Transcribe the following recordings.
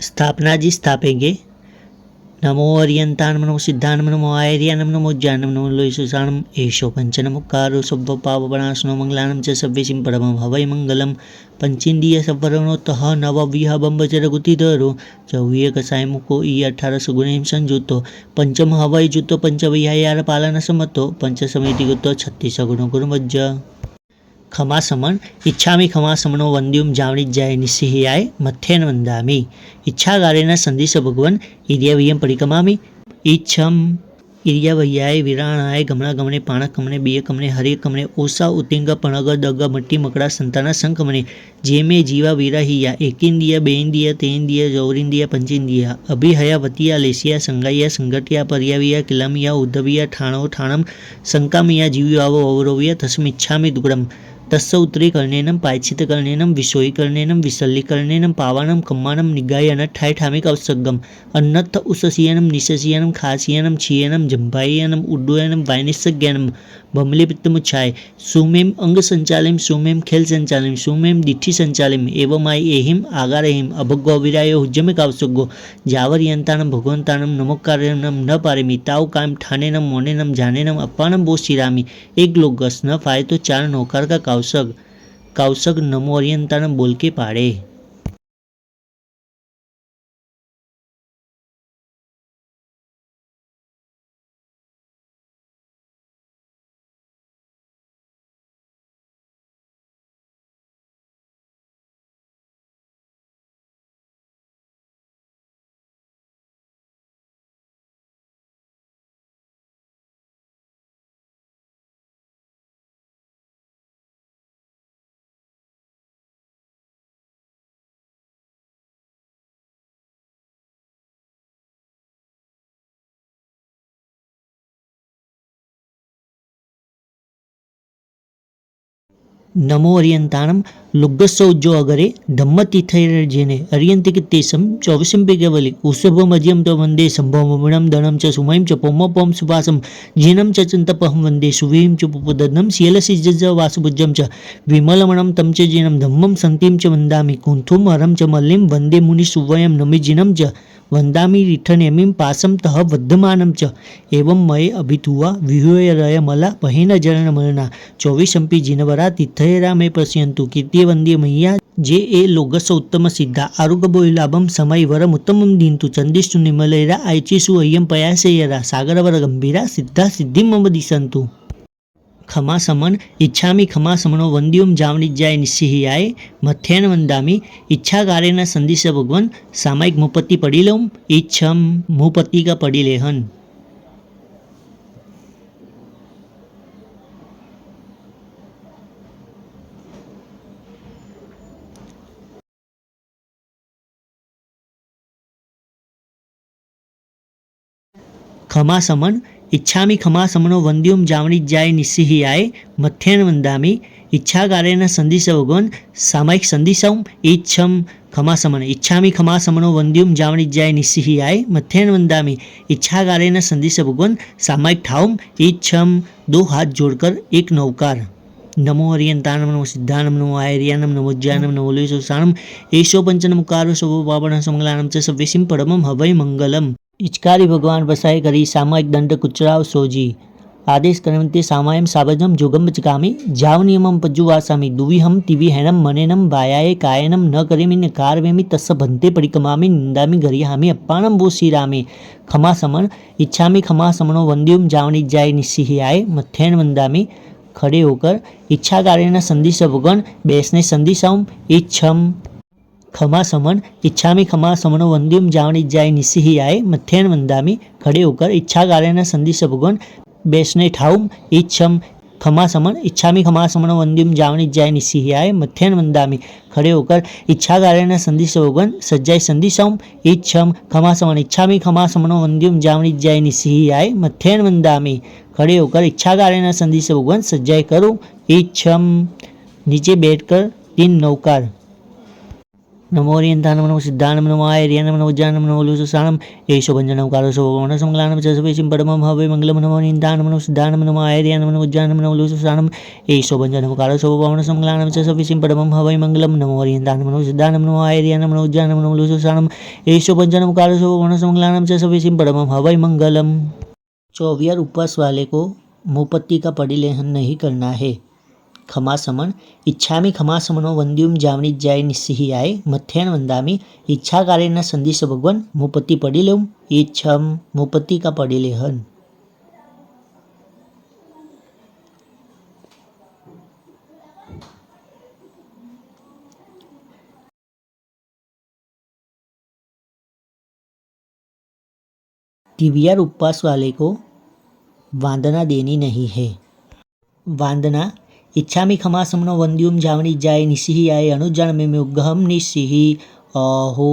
स्थापना जी स्थापेंगे। नमो अर्यंतानम नमो सिद्धानम नमो आयर्यानम नमो ज्ञानम नमो लोयसुषाणम एषो पंचनमुक्कारो सब्ब पापपणाशनो मंगलानम च सव्यसिं परमं हवै मंगलम पंचेन्द्रिय सवरणोतः नवविह बंबचरगुतिधरो चौवीय कसाय मुको ई 18 सुगुणिम संयुतो पंचम हवै जुतो पंचविहार पालन समतो पंच समिति गुतो 36 गुण गुरुमज्ज खमासमन इच्छामि खमासमनो वंद्युम जावणिज्याय निस्सिह्याय मथ्येन वंदामि इच्छागारेण संदिश भगवन् इर्यवियं परिकमामि इच्छम इर्यवय्याय विराणाय गमना गमने पाणक कमने बिय कमने हरिय कमने ओसा उतिंग पणग दग मट्टी मकड़ा संताना संकमने जे में जीवा विराहिया एकिंदिया बेंदिया तेंदिया जौरिंदिया पंचेंदिया अभिहया वतिया लेसिया संगाइया संगटिया पर्याविया किलामिया उद्धविया ठाणो ठाणम संकामिया जीव्यावो अवरोविया तस्मिच्छामि दुग्रम तस्य उत्तरीकर्णेनं पायचितकर्णेनं विषोयीकर्णेनं विसल्लीकर्णेनं पावानं कम्मानं निगायनं ठायठामिक अवसग्गम अन्नत्थ उससीयनं निशसीयनं खासीयनं क्षीयनं जम्भायनं उड्डयनं वायनिस्सज्ञानं बमलीपित्तमुच्छाय सुमेम अंग संचालिम सुमेम खेल संचालिम सुमेम दिठी संचालिम एवमाय एहिम आगारहेम अभग्गो विरायो हुज्जमिक अवसग्गो जावर्यंतानं भगवंतानं नमोकार्यनं न पारेमि ताव कायम ठानेनं मोनेनं जानेनं अप्पानं बो शिरामि एक लोगस न फाय तो 4 नौकार का काउसग काउसग नमो अर्यंतानं बोल के पाड़े। नमो अर्यंताणम लुग्गसौज्जो अगरे धम्मतीर्थैर्जेने अर्यन्तिकित्येषं चौविशंपिकवलि उषभमज्यं च वन्दे सम्भवमणं दणं च सुमयं च पौमपौं सुवासं जीनं च चन्तपहं वन्दे सुवीं च पुपदनं शीलसिज्ज वासुभुजं च विमलमणं तं च जीनं धम्मं सन्तिं च वन्दामि कुन्थुं हरं च मल्लिं वन्दे मुनिसुवयं नमिजिनं च वन्दामि रिठनेमिं पासं तः वद्धमानं च एवं मये अभितुवा विहूयरयमला पहेन जरणमरणा चौविशंपि जिनवरा तीर्थयरा मे पश्यन्तु कीर्तिवन्द्य मय्या जे ए लोगस उत्तम सिद्धा आरुगबोलाभम समय वरम उत्तमं दीन्तु चंदिष्टु निमलैरा आयचिसु अय्यम पयासेयरा सागरवर गंभीरा सिद्धा सिद्धिं मम दिशन्तु खमासमन इच्छामि खमासमनो वंद्युम जावणिज्याय निस्सिह्याय मथ्येन वंदामि इच्छागारेण संदिश भगवन सामायिक मुपत्ति पड़िलम इच्छम मुपत्ति का पड़िलेहन खमासमन इच्छामि खमासमनो वंद्युम जावणिज्याय निस्सिह्याय मथ्येन वंदामि इच्छागारेण संदिश भगवन सामायिक संदिशं इच्छम खमासमन इच्छामि खमासमनो वंद्युम जावणिज्याय निस्सिह्याय मथ्येन वंदामि इच्छागारेण संदिश भगवन सामायिक ठाउम इच्छम। 2 हाथ जोड़कर एक नौकार नमो अर्यंतानम नमो सिद्धानम नमो आयर्यानम नमो ज्ञानम नमो लोयसुषाणम एषो पंचनमुक्कारो सब्ब पापनाशनं मंगलानम च सव्यसिं परमं हवै मंगलम इचकारी भगवान बसाए करी सामायिक दंड कुचराव सोजी आदेश करमते सामायम साबजम जोगम चकामी जाव नियमम पज्जुवासामी दुविहम तिविहैनम मनेनम वायाये कायनम न करेमि न कारवेमि तस्य भन्ते परिकमामि निंदामि गरिहामि अप्पाणं वो श्रीरामे खमासमन इच्छामि खमासमनो वंद्युम जावणिज्याय निस्सिह्याय मथ्येन वंदामि खड़े होकर इच्छागारेण संदिश भगवन बेसने संदिशाऊं इच्छम खमासमन इच्छामि खमासमनो वंद्युम जावणिज्याय निस्सिह्याय मथ्येन वंदामि खड़े होकर इच्छागारेण संदिश भगवन बेसने ठाउम इच्छम खमासमन इच्छामि खमासमनो वंद्युम जावणिज्याय निस्सिह्याय मथ्येन वंदामि खड़े होकर इच्छागारेण संदिश भगवन सज्जाय संदिशाऊं इच्छम खमासमन इच्छामि खमासमनो वंद्युम जावणिज्याय निस्सिह्याय मथ्येन वंदामि खड़े होकर इच्छागारेण संदिश भगवन सज्जाय करूं इच्छम। नीचे बैठकर 3 नौकार नमो ओरियंतानम नमो सिद्धानम नमो आयर्यानम नमो उज्जानम नमो लुसुसानम एषो पंचनम कालसोपवनसमंगलानम च सवेशिं परमं हवै मंगलम नमो ओरियंतानम नमो सिद्धानम नमो आयर्यानम नमो उज्जानम नमो लुसुसानम एषो पंचनम कालसोपवनसमंगलानम च सवेशिं परमं हवै मंगलम नमो ओरियंतानम नमो सिद्धानम नमो आयर्यानम नमो उज्जानम नमो लुसुसानम एषो पंचनम कालसोपवनसमंगलानम च सवेशिं परमं हवै मंगलम। 24 उपवास वाले को मुंहपत्ती का परिलेहन नहीं करना है। खमासमन इच्छामी खमासमनो वंद्युम जावनी जाय निस्सिहियाय मथ्यन वंदामी इच्छा कार्य संदेश भगवान मुपत्ति पड़ी लेम इच्छम मुपत्ति का पड़ी लेहन। TVR उपवास वाले को वांदना देनी नहीं है। वांदना इच्छामी खमासमनो वंद्युम जावनी जाय निस्सिहियाय अनुजान में उगहम निस्सिहि अहो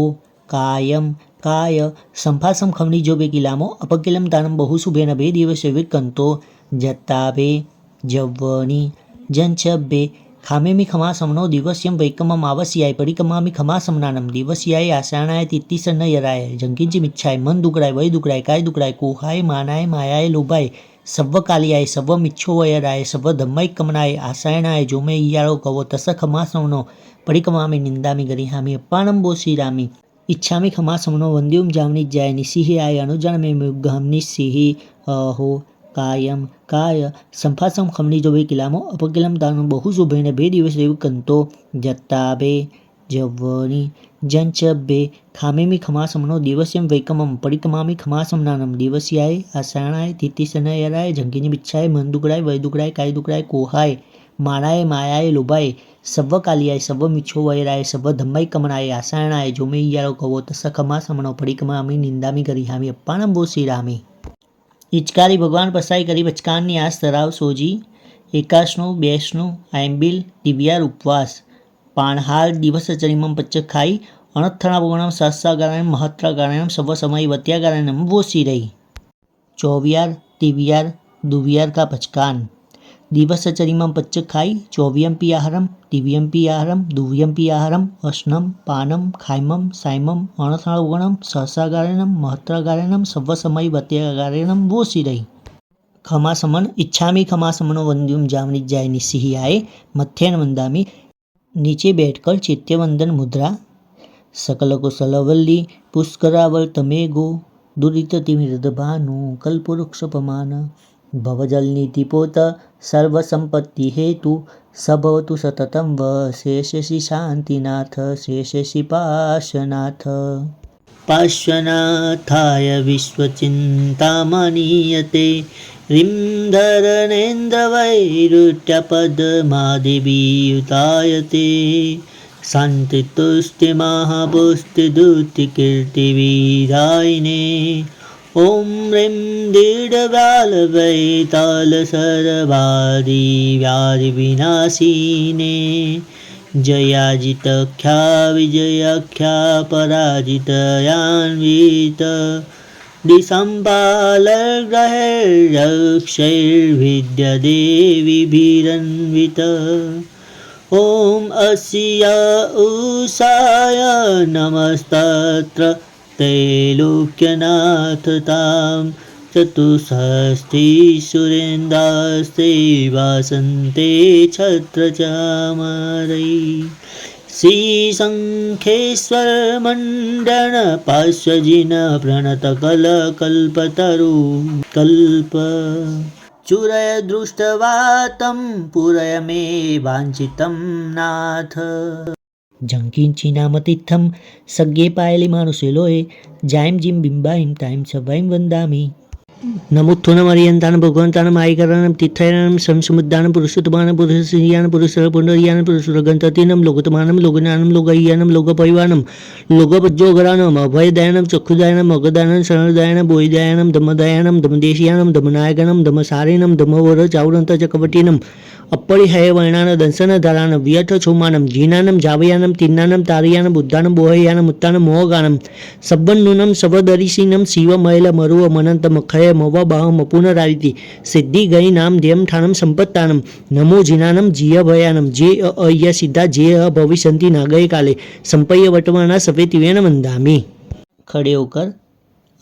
कायम काय संफासम खमनी जो बे किलामो अपकिलम तानम बहुसुभेन बे दिवसे विकंतो जत्ताबे जव्वनी जंचबे खामेमी खमासमनो दिवस्यम वैकमम आवस्याय परिकमामी खमासमनानम दिवस्याय आसानाय तित्तिसन यराय जंकिंची मिच्छाय मन दुकराय वय दुकराय काय दुकराय कोहाय मानाय मायाय लोभाय सव्व कालियाय सव्व मिच्छो वयराय सव्व धम्मय कमनाय आसायणाय जो मैं इयारो कवो तस खमासमनो परिकमामी निंदामी गरिहामी अप्पानम बोसीरामी इच्छामी खमासमनो वंद्युम जावनी जाय निस्सिहियाय अनुजान में मुगहम निस्सिहि अहो कायम काय संफासम खमनी जो बे किलामो अपकिलम तानु बहुसुभेन बे दिवसे कंतो जत्ताबे जव्वनी जंचबे खामेमी खमासमनो दिवस्यम वैकमम परिकमामी खमासमनानम दिवस्याय आसाणाय तित्तिसनयराय झंकीनी बिच्छाय मन दुकड़ाय वय दुकड़ाय काय दुकड़ाय कोहाय मानाय मायाय लोभाय सव्व कालियाय सव्व मिच्छो वयराय सव्व धम्मय कमनाय आसायणाय जो मैं इयारो कवो तस खमासमनो परिकमामी निंदामी गरिहामी अप्पानम बोसीरामी હિચકારી ભગવાન પસાઈ કરી બચકાનની આસ ધરાવ સોજી એકાશનું બેસનું આંબિલ દિવ્યાર ઉપવાસ પાણહાલ દિવસચરીમમ પચ્ચ ખાઈ અણથણા પૂર્ણમ શાસ્ત્રાગારાયણ મહત્રાગારાયણ સર્વ સમય વત્યાગારાયણમ વોસી રહી 24 દિવ્યાર દુવિયાર કા પચકાન दिवसचरीमं पच्च खाई 24 आहारम दिव्यम्पी आहारम दुव्यम्पी आहारम अश्नम पानम खाइमम साइमम अणथागुणम सहसागारणम महत्रागारणम सव्व समय वत्यागारणम वोसी रही खमासमन इच्छामी खमासमनो वंद्युम जावनी जाय निस्सिहियाय मथ्यन वंदामी नीचे बैठकर चैत्यवंदन मुद्रा सकल कुशलवल्ली पुष्करावल तमेगो दुरिततिमिर्दभानु कल्पवृक्षपमान भवजल नीतिपोत सर्वसंपत्ति हेतु सभवतु सततम व शेषसि शांतिनाथ शेषसि पार्श्वनाथ पार्श्वनाथाय विश्वचिन्तामणीयते रिंधरनेन्द्रवैरुट्यपद्मादिवियुतायते शान्तितुष्टिमहापुष्टिदुतिकीर्तिविदायिने ओम ह्रीं दीर्घव्यालवैतालसर्वादिव्याधिविनाशिने जयाजितख्या विजयाख्या पराजितयान्वित दिसम्पालग्रहैर्यक्षैर्विद्यादेवीभिरन्वित ओम अस्या उषाय नमस्तत्र त्रैलोक्यनाथतां चतुष्षष्टिसुरेन्द्रास्ते वासन्ते छत्रचामरै श्रीशङ्खेश्वरमण्डनपार्श्वजिन प्रणतकलकल्पतरु कल्प चूरय दृष्ट्वा तं पूरय मे वाञ्छितं नाथ जंकिंची नामतीर्थम सग्गे पायली मानुषेलोए जायम जिम बिंबाहिम ताइम सवाइम वंदामी नमुत्थुनम अरियंतान भगवंतानम आयकरणम तीर्थायनम संसमुद्दानम पुरुषोत्तमानम पुरुषसियानम पुरुषपुंडरियानम पुरुषरगंततीनम लोकतमानम लोकज्ञानम लोकय्यानम लोकपरिवानम लोकपज्जोगरानम अभयदयानम चक्षुदयानम अगदानम शरणदयानम बोहिदयानम धम्मदयानम धम्मदेशियानम धम्मनायकनम धम्मसारिणम धम्मवर चावरंत चक्रवर्तीनम अपरिहय वर्णान दंसन धरान व्यथ छोमानम जीनानम जावयानम तिन्नानम तारियानम बुद्धानम बोहयानम उत्तानम मोहगानम सब्बन्नुनम सवदरिशीनम शिव मैल मरुव मनंत मखय ભય મવાબાહમ પુનરાવિતિ સિદ્ધિ ગઈ નામ ધ્યેમ ઠાણમ સંપત્તાનમ નમો જીનાનમ જીય ભયાનમ જે અય સિદ્ધા જે ભવિષ્યંતિ ના ગઈ કાલે સંપય્ય વર્તમાના સફેતિવેન વંદામી. ખડે હોકર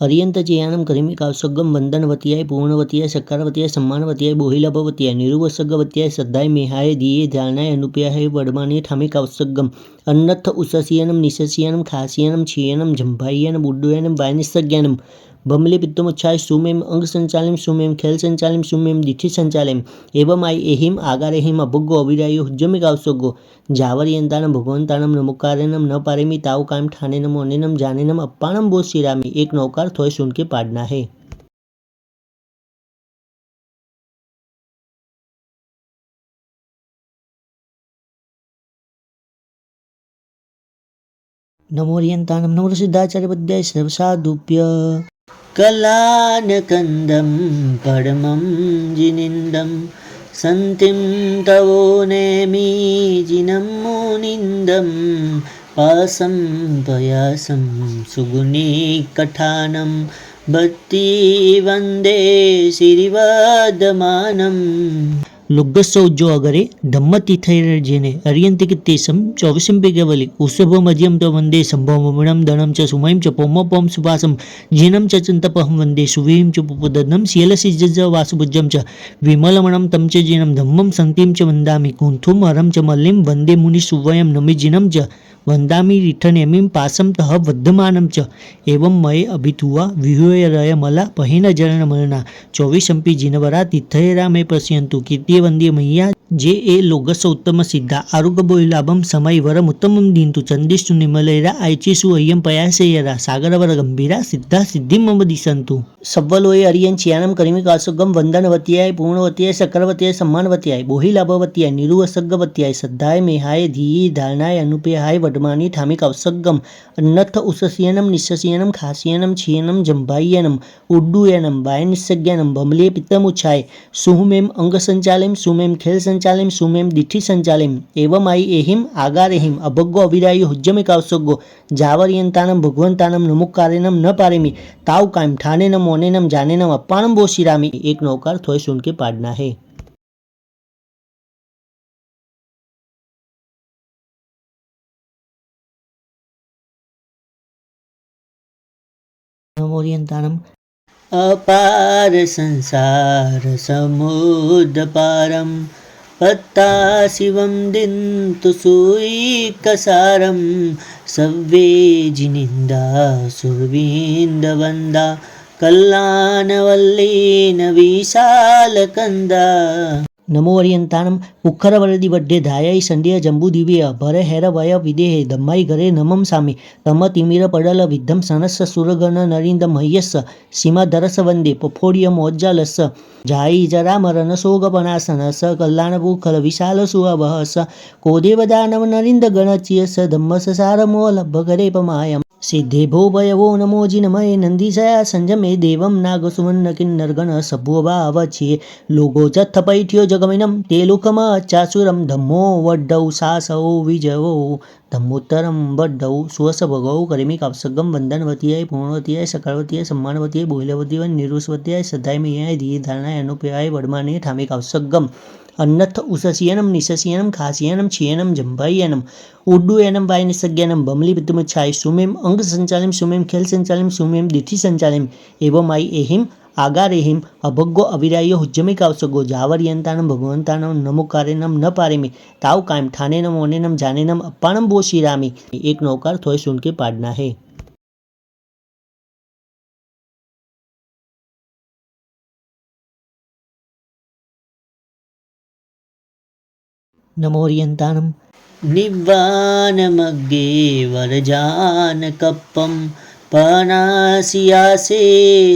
અરિયંત ચેયાનમ કરીમી કાવસગમ વંદનવતિયાય પૂર્ણવતિયાય સકારવતિયાય સમ્માનવતિયાય બોહિલાભવતિયાય નિરુવસગવતિયાય શ્રદ્ધાય મેહાય ધીયે ધ્યાનાય અનુપ્યાય વડમાની ઠામી કાવસગમ અન્નથ ઉસસિયનમ નિશસિયનમ ખાસિયનમ છિયનમ જંભાયનમ ઉડ્ડયનમ વાયનિસજ્ઞાનમ બમલે પિત્તમુચ્છાય સુમેમ અંગ સંચાલિમ સુમેમ ખેલ સંચાલિમ સુમેમ દિઠિ સંચાલિમ એવમ આઈ એહિમ આગારેહિમ અભુગ્ગો અવિરાયો હુજ્જમિ કાવસગો જાવરિયંતાનમ ભગવંતાનમ નમુકારેનમ ન પારેમી તાવ કાયમ ઠાનેનમ ઓનેનમ જાનેનમ અપ્પાણમ બો શ્રીરામી એક નૌકાર થોય સુનકે પાડના હે. નમોરિયંતાનમ નમો સિદ્ધાચાર્ય પદ્યાય સર્વસાધુભ્ય કલાનકંદમ પરમં જીનિંદમ સંતિમ તવો નેમી જીનમ મુનિંદમ પાસમ પયાસમ સુગુની કઠાનમ ભક્તિ વંદે શ્રીવર્ધમાનમ. લુગ્ગસ્સૌજ્જો અગરે ધમ્મતીથૈર્જેને અરિયંતિકિત્તેશમ ચોવીસંપિકેવલી ઉષભ મધ્યમ ત વંદે સંભવમણમ દણમ ચ સુમયમ ચ પૌમપૌમ સુપાસમ જીનમ ચ ચંતપહમ વંદે સુવીમ ચ પુપદનમ શીલસિજ્જ વાસુભુજ્જમ ચ વિમલમણમ તમ ચ જીનમ ધમ્મમ સંતિમ ચ વંદામિ કુંથુમ હરમ ચ મલ્લિમ વંદે મુનિ સુવયમ નમિ જીનમ ચ વંદામિ રીઠનેમિમ પાસમ તઃ વર્ધમાનમ ચ એવમ મયે અભિતુવા વિહુયરય મલા પહિન જરણમલના ચોવીસંપી જીનવરા તિથૈરા મે પશ્યંતુ કીર્તિય વંદે મૈયા જે એ લોગસ ઉત્તમ સિદ્ધા આરુગબોલાભમ સમય વરમ ઉત્તમમ દીંતુ ચંદિષ્ટુ નિમલૈરા આયચીસુ અય્યમ પયાસેયરા સાગરવર ગંભીરા સિદ્ધા સિદ્ધિ મમ દિશંતુ. સવ્વલોએ અરિયન ચિયાનમ કરીમી કાસુગમ વંદનવતિયાય પૂર્ણવતિયાય સકરવતિયાય સમ્માનવતિયાય બોહિલાભવતિયાય નિરુવસગ્ગવતિયાય શ્રદ્ધાય મેહાય ધીયે ધારણાય અનુપેહાય વડમાની ઠામી કાવસગ્ગમ અન્નથ ઉસસિયનમ નિશસિયનમ ખાસિયનમ છિયનમ જંભાયનમ ઉડ્ડુયનમ વાયનિસજ્ઞાનમ બમલે પિત્તમુચ્છાય સુમેમ અંગ સંચાલિમ સુમેમ ખેલ સંચાલિમ સુમેમ દિઠિ સંચાલિમ એવમ આઈ એહિમ આગારેહિમ અભગ્ગો અવિરાયો હુજ્જમિ કાવસગ્ગો જાવરિયંતાનમ ભગવંતાનમ નમુકારેનમ ન પારેમી તાવ કાયમ ઠાનેનમ ઓનેનમ જાનેનમ અપ્પાણમ બો શ્રીરામી એક નૌકાર થોય સુનકે પાડના હે. નમોરિયંતાનમ અપાર સંસાર સમુદ્ર પારમ પત્તા શિવમ દિંતુ સુઈકસારમ સવ્વે જિનિંદા સુરવિંદ વંદા કલ્યાણવલ્લીન વિશાલકંદા. નમો અરિયંતાનમ પુખરવરદી વડ્ડે ધાયೈ સંડ્ય જંબુ દિવ્ય ભરે હેર વય વિદેહે ધમ્માઈ ઘરે નમમ સામે તમ તિમિર પડલ વિદ્ધમ સનસ્સ સુરગણ નરિંદ મહ્યસ્સ સીમાધરસ વંદે પફોડ્ય મોજ્જાલસ્સ જાઈ જરા મરન સોગપનાસનસ કલ્યાણ ભૂખલ વિશાલ સુઅવહસ કોદેવ દાનવ નરિંદ ગણચ્યસ ધમ્મસ સારમોલ ભગરે પમાયમ સિદ્ધે ભો ભયવો નમો જીનમય નંદીશયા સંજમે દેવમ નાગ સુવર્ણ કિન્નરગણ સભ્વો ભાવ છીએ લોગો જથ પૈઠ્યો જગમિનમ તે લુકમ ચાસુરમ ધમ્મો વડ્ડૌ સાસૌ વિજવો ધમ્મોત્તરમ વડ્ડૌ સુવસ ભગૌ કરીમી કાવસગમ વંદનવતિયાય પૂર્ણવતિયાય સકાળવતિયાય સમ્માનવતિયાય બોહિલવતિયાય નિરુષવતિયાય શ્રદ્ધાય મૈયાય ધીયે ધારણાય અનુપયાય વડમાને ઠામે કાવસગમ અન્નથ ઉસસિયનમ નિશસિયનમ ખાસિયનમ છિયનમ જંભાયનમ ઉડ્ડુયનમ વાયનિસજ્ઞાનમ બમલી પિત્તમુચ્છાય સુમેમ અંગ સંચાલિમ સુમેમ ખેલ સંચાલિમ સુમેમ દિઠિ સંચાલિમ એવમ આઈ એહિમ આગારેહિમ અભગ્ગો અવિરાયો હુજ્જમિ કાવસગો જાવરિયંતાનમ ભગવંતાનમ નમુકારેનમ ન પારેમી તાવ કાયમ ઠાનેનમ ઓનેનમ જાનેનમ અપ્પાણમ બો શ્રીરામી એક નૌકાર થોય સુનકે પાડના હે. નમોરિયંતાનમ નિવ્વાનમગ્ગે વરજાનકપ્પમ પનાસિયાસે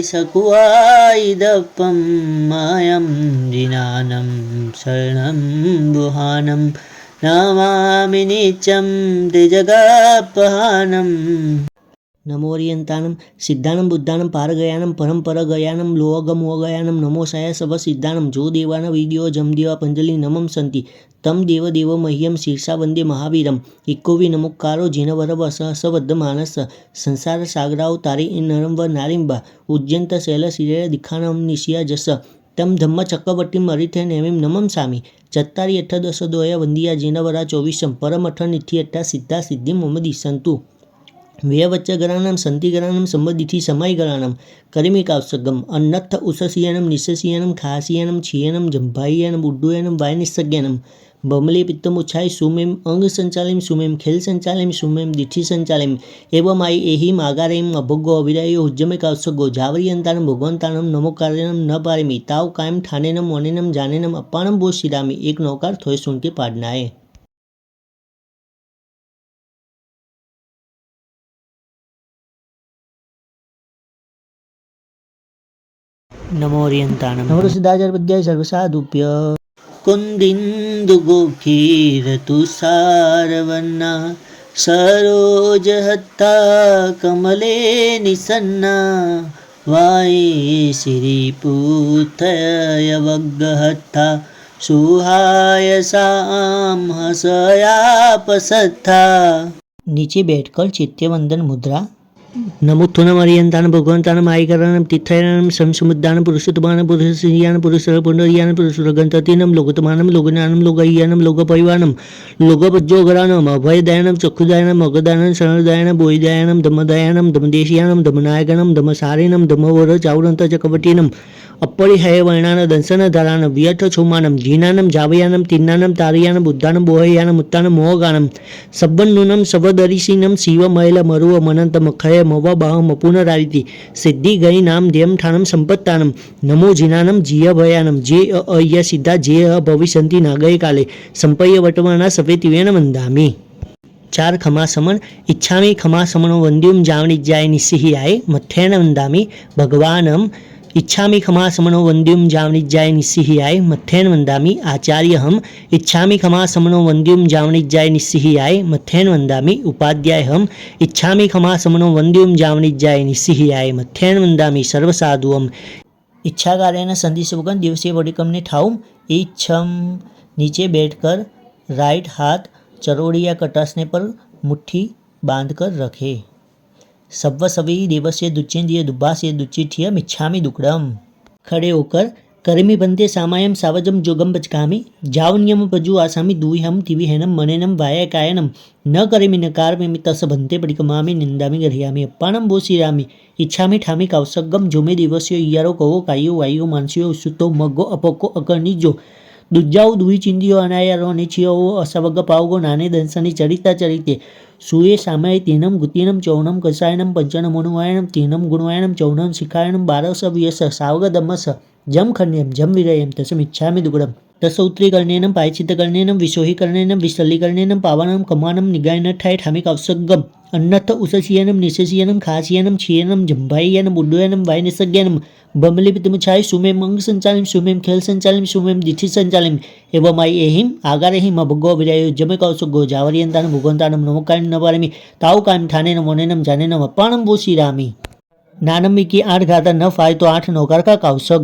સકુઆઈદપ્પમ માયમ જીનાનમ શરણમ ગુહાનમ નમામિ નિત્યમ તે જગપહાનમ. નમોરિયંતાનમ સિદ્ધાનમ બુદ્ધાનમ પારગયાનમ પરંપરગયાનમ લોહગમોગયાનમ નમો સાય સવ સિદ્ધાનમ જો દેવાન વિદ્યો જમદેવા પંજલિ નમમ સંતિ તમ દેવ દેવ મહ્યમ શીર્ષા વંદે મહાવીરમ ઇકોવી નમુકારો જીનવરવ અસહસબદ્ધ માનસ સંસાર સાગરાઓ તારી નરંબ નારીંબા ઉજ્જંત શૈલ શિરે દિખાનમ નિશિયા જસ તમ ધમ્મ ચક્રવર્તી મરિથે નેમિમ નમમ સામી ચત્તારી અઠ દસ દોય વંદિયા જીનવરા ચોવીસમ પરમ અઠ નિઠ્ઠી અઠ્ઠા સિદ્ધા સિદ્ધિ મોમદી સંતુ વ્યવચ્ચગરાણમ સંતિગરાણમ સંબંધિથી સમયગરાણમ કરીમિકાવસગમ અન્નત્થ ઉસસિયનમ નિસસિયનમ ખાસિયનમ છિયનમ જંભાઈયનમ ઉડ્ડુયનમ વાયનિસજ્ઞનમ બમલી પિત્તમુચ્છાય સુમેમ અંગ સંચાલિમ સુમેમ ખેલ સંચાલિમ સુમેમ દિઠી સંચાલિમ એવમાઈ એહિ માગારેમ અભોગો અવિરાયો ઉજ્જમિકાવસગો જાવરિયંતાનમ ભગવંતાનમ નમોકાર્યનમ ન પારિમી તાવ કાયમ ઠાનેનમ વનેનમ જાનેનમ અપ્પાણમ બો શિરામી એક નૌકાર થોય સુનકે પાડનાએ. નમોરિયંતાનમ નવરસિદ્ધાચાર્ય સર્વસાધુભ્ય કુંદિન્દુ ગોખીર તુષારવર્ણા સરોજહત્તા કમલે નિસન્ના વાયે શ્રીપુથયવગ્ગહત્તા સુહાયસામ હસયાપસત્થા. નીચે બેઠકર ચૈત્યવંદન મુદ્રા. નમોત્થુનમરિયંતાન ભગવંતાન આયકરાનમ તિથયરાનમ સંસમુદ્દાન પુરુષોત્તમાન પુરુષયાન પુરુષર પુંડરીયાન પુરુષરગંતતિનમ લોગતમાનમ લોગજ્ઞાનમ લોગહ્યાનમ લોગપરિવાનમ લોગપજ્જોગરાનમ અભયદયાનમ ચક્ષુદયાનમ અગદાનમ શરણદયાનમ બોયદયાનમ ધમ્મદયાનમ ધમ્મદેશિયાનમ ધમ્મનાયકનમ ધમ્મસારિણમ ધમ્મવર ચાવરંત ચકવટીનમ અપરિહય વર્ણાન દંસન ધરાન વ્યર્થ છોમાનમ જીનાનમ જાવયાનમ તિન્નાનમ તારિયાનમ બુદ્ધાનમ બોહયાનમ ઉત્તાનમ મોહગાનમ સબ્બન્નુનમ સવદરિશિનમ શિવમૈલ મરુવ મનંત મખય મવ બાહમ પુનરારિતિ સિદ્ધિ ગઈ નામ ધ્યેમ ઠાનમ સંપત્તાનમ નમો જીનાનમ જીય ભયાનમ જે અય સિદ્ધા જે ભવિષ્યંતિ નાગય કાલે સંપય્ય વર્તમાના સફેતિવેન વંદામી. 4 ખમાસમન ઈચ્છામી ખમાસમનો વંદ્યુમ જાવનિજ્જાય નિસ્સિહિયાય મથ્થેન વંદામી ભગવાનમ ઈચ્છામી ખમાસમનો વંદ્યુમ જાવનિજ્જાય નિસ્સિહિયાય મથ્થેન વંદામી આચાર્યહમ ઈચ્છામી ખમાસમનો વંદ્યુમ જાવનિજ્જાય નિસ્સિહિયાય મથ્થેન વંદામી ઉપાધ્યાયહમ ઈચ્છામી ખમાસમનો વંદ્યુમ જાવનિજ્જાય નિસ્સિહિયાય મથ્થેન વંદામી સર્વસાધુઅમ ઈચ્છાકાર્યના સંધિસેવકન દિવસે વડિકમને ઠાઉમ ઈચ્છમ. નીચે बैठकर राइट हाथ चरोड़िया कटासने पर मुट्ठी बांधकर रखे. सव्व सवी देवस्य दुच्चेन्द्रिय दुब्बास्य दुच्चिठियम इच्छामि दुक्कडम. खड़े होकर करमी बंते सामायम सावजम जोगम बचकामी जावन्यम पजु आसामी दुहिहम तिविहेनम मनेनम वायकायनम न करेमि नकार में तस बंते पडिकमामी निंदामी गृह्यामी अप्पाणम बोसिरामी इच्छामी ठामी कावसगम जोमे दिवस्यो इयारो कहो कायो वायो मानसियो सुतो मग्गो अपको अकर्णिजो દુજાઉ દુઈ ચિંદીઓ અનાયારો અનિચ્છિયો અસવગ પાવગો નાને દંસની ચરિતા ચરિતે સુએ સામય તેનમ ગુતિનમ ચૌનમ કસાયનમ પંચનમોનુવાયનમ તેનમ ગુણવાયનમ ચૌનમ શિખાયનમ બારસ વ્યસ સાવગ દમસ જમ ખંડ્યમ જમ વિરયમ તસમ ઇચ્છામિ દુગડમ તસ ઉત્તરીકરણેનમ પાયચિત્તકરણેનમ વિશોહીકરણેનમ વિસલ્લીકરણેનમ પાવનમ કમાનમ નિગાયન ઠાય ઠામિક અવસગમ અન્નથ ઉસસિયનમ નિસસિયનમ ખાસિયનમ છિયનમ જંભાઈયનમ ઉડ્ડયનમ વાયનિસજ્ઞનમ બમલી પિતમુછાય સુમેમ અંગ સંચાલિમ સુમેમ ખેલ સંચાલિમ સુમેમ દિઠી સંચાલિમ એવમાઈ એહિમ આગારેહિમ અભગો વિરાયો જમે કૌસગો જાવરિયંતાનમ ભગવંતાનમ નમોકાયમ નવારમી તાવ કાયમ ઠાનેનમ વનેનમ જાનેનમ અપ્પાણમ બોશિરામી. નાનમી की 8 घाता न फाय तो 8 नौकार का कौसग.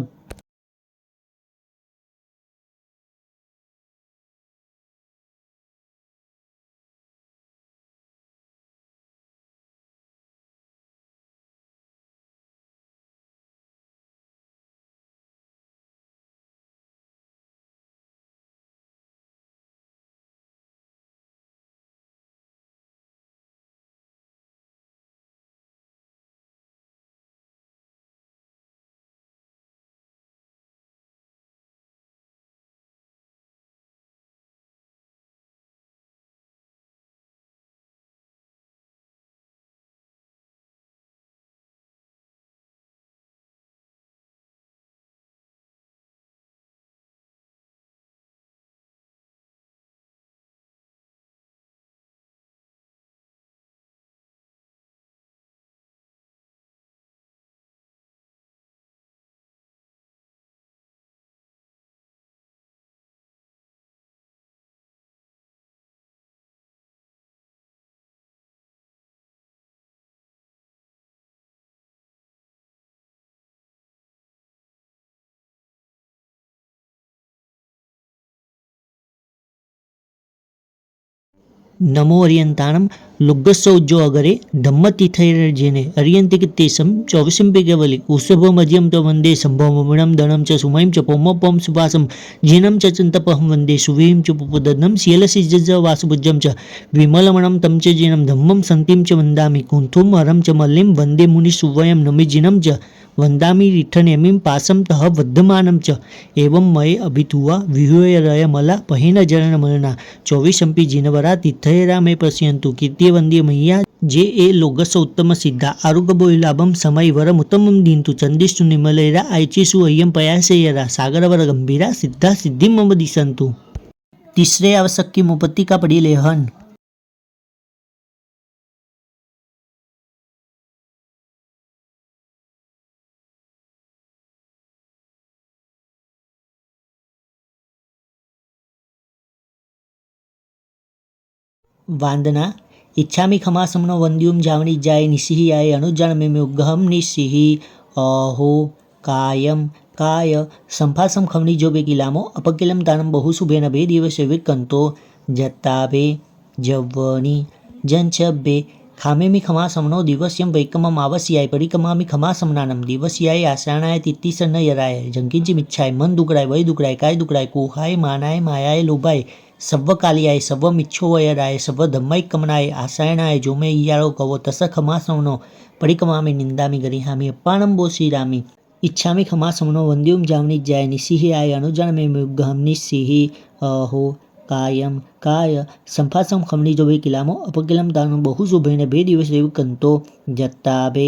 नमो अर्यंताणम लुग्गसौज्जो अगरे धम्मतीर्थैर्जेने अर्यन्तिकित्येषं चौविशंपि केवले उषभमज्यं च वन्दे सम्भवमणं दणं च सुमयं च पौमपं सुवासं जीनं च चन्तपहं वन्दे सुवीं च पुपदनं शीलसिज्ज वासुभुजं च विमलमणं तं च जीनं धम्मं सन्तिं च वन्दामि कुन्थुं हरं च मल्लिं वन्दे मुनिसुवयं नमि जीनं च वन्दामि रिठनेमिं पासं तः वर्धमानं च एवं मये अभितुवा विहूयरय मला पहिन जरणमरणा चौविशंपि जिनवरा तीर्थयरा मे पश्यन्तु कीर्तिवन्द्य मय्या जे ए लोकस्य उत्तम सिद्धा आरोग्यभोलाभम समय वरम उत्तमम दीन्तु चंदिष्टु निमलेरा ऐचिसु अय्यम पयासेयरा सागरवर गंभीरा सिद्धा सिद्धि मम दिशंतु। तीसरे आवश्यक की मुपत्ति का पड़ी लेहन। वांदना इच्छामि खमासमनो वन्द्युम जावनी जाय निसिहि आय अनुजान में उग्गहम निसिहि अहो कायम काय संफासम खमनी जो बेकिलामो अपकिलम दानम बहुसुभेन बे दिवसे विकंतो जत्ताबे जव्वनी जंचबे खामेमि खमासमनो दिवस्यम वैकमम आवस्याय परिकमामि खमासमनानम दिवस्याय आसानाय तित्तिसन यराय जंकिंचि मिच्छाय मन दुकराय वय दुकराय काय दुकराय कोहाय मानाय मायाय लोभाय सव्व कालियाय सव्व मिच्छो वयराय सव्व धम्मै कमनाय आसायणाय जो मे इयारो कवो तस खमासमनो परिकमामि निंदामि गरिहामि अप्पाणं बो श्रीरामि इच्छामि खमासमनो वन्द्युम जावनी जाय निसिहि आय अनुजान में मुग्गहम निसिहि अहो कायम काय संफासम खमनी जो बे किलामो अपकिलम दानु बहु शुभेन बे दिवस कंतो जत्ताबे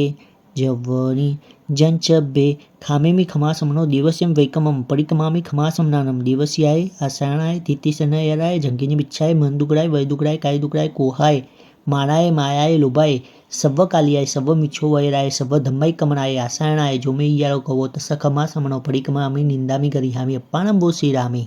जव्वनी जंचबे खामेमि खमासमनो दिवस्यम वैकमम परिकमामि खमासमनानम दिवस्याय आसाणाय तित्तिसनयराय जंकिनी बिच्छाय मन दुकड़ाय वय दुकड़ाय काय दुकड़ाय कोहाय मानाय मायाय लोभाय सव्व कालियाय सव्व मिच्छो वैराय सव्व धम्मै कमनाय आसायणाय जो मे इयारो कवो तस खमासमनो परिकमामि निंदामि गरिहामि अप्पाणं बो श्रीरामि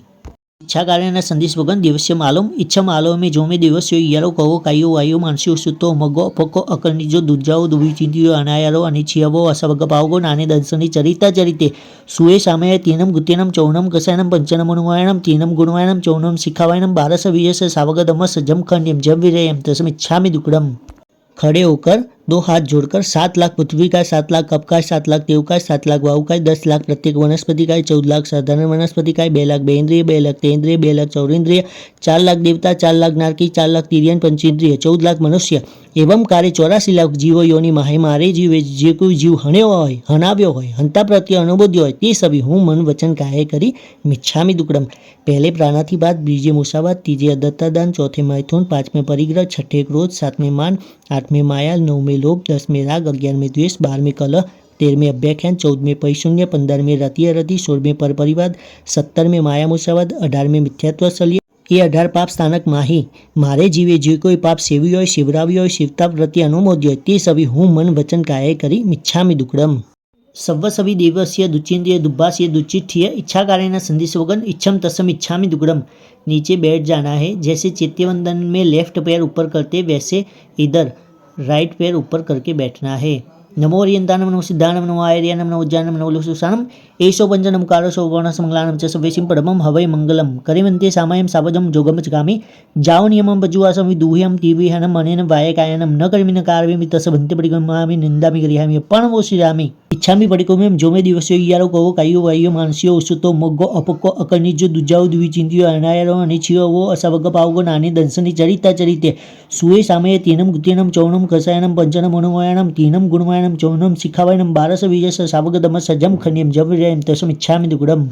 इच्छा कार्य संदेश वगन दिवस्य मालूम इच्छा मालो में जो में दिवस यारो कहो कायो वायो मानसी सुतो मगो पको अकर्णी जो दुजाओ दुबी चिंतियो अनायारो अनिच्छियवो असवग पावगो नाने दर्शनी चरिता चरिते सुए सामय तीनम गुत्यनम चौनम कसायनम पंचनम अनुवायनम तीनम गुणवायनम चौनम शिखावायनम बारस वियस सावग दमस जम खंड्यम जब विरयम तसम इच्छामि दुकड़म। खड़े होकर दो हाथ जोड़कर 7 लाख पृथ्वी का 7 लाख कप का 7 लाख देव का 7 लाख वायु का 10 लाख प्रत्येक वनस्पति का 14 लाख साधारण वनस्पति का 2 लाख बेन्द्रिय 2 लाख तेन्द्रिय 2 लाख चौरेन्द्रिय 4 लाख देवता 4 लाख नारकी 4 लाख तिरियन पंचेन्द्रिय 14 लाख मनुष्य एवं कार्य 84 लाख जीवो योनि माहे मारे जीवे जे कोई जीव हण्यो होय हनाव्यो होय हंता प्रत्ये अनुभूत्य होय ते सभी हूँ मन वचन काहे करी मिच्छामि दुक्कडम। पहले प्राणाथी बाद बीजे मूसावाद तीजे दत्तादान चौथे मैथुन 5वें परिग्रह 6ठे क्रोध 7वें मान 8वें माया 9वें लोभ 10वें राग 11वें द्वेष 12वें कलह 13वें अभ्याख्यान 14वें पैशून्य 15वें रतिय रति 16वें परपरिवाद 17वें माया मूसावाद 18वें मिथ्यात्व सल्य ये 18 पाप स्थानक माही मारे जीवे जे कोई पाप सेवी होय शिवरावी होय शिवता प्रति अनुमोद्य होय ते सभी हूँ मन वचन काहे करी मिच्छामि दुक्कडम। सव्व सभी देवस्य दुचिंद्रिय दुब्बास्य दुचिठिय इच्छा कार्य संदेश वगन इच्छम तसम इच्छामि दुक्कडम। नीचे बैठ जाना है जैसे चैत्यवंदन में लेफ्ट पैर ऊपर करते वैसे इधर राइट पैर ऊपर करके बैठना है। नमो अर्यंताणम नमो सिद्धाणम नमो आयर्याणम नमो उज्जानम नमो लुसुसानम एषो पंचनम कारो सौवर्णस मंगलानम च सवेशिं परमं हवै मंगलम करिवन्ते सामयं सावजम जोगम चगामि जाओ नियमं बजुवासं विदुह्यं तीविहनं मनेन वायकायनं न कर्मिन कार्वेमि तस भन्ते परिगमामि निंदामि गरिहामि अप्पाणं श्रीरामि इच्छामि परिकोमेम जो मे दिवस्यो इयारो कहो कायो वायो मानसियो उसुतो मोग्गो अपको अकर्णिजो दुजाओ द्विचिंतियो अनायरो अनिच्छियो वो असवग पावगो नाने दंसनी चरिता चरिते सुए सामये तीनम गुत्यनम चौनम कसायनम पंचनम अनुवायनम तीनम गुणवायनम चौनम शिखावायनम बारस विजस सावग दमस जम खन्यम जब विरयम तसम इच्छामि दुक्कडम।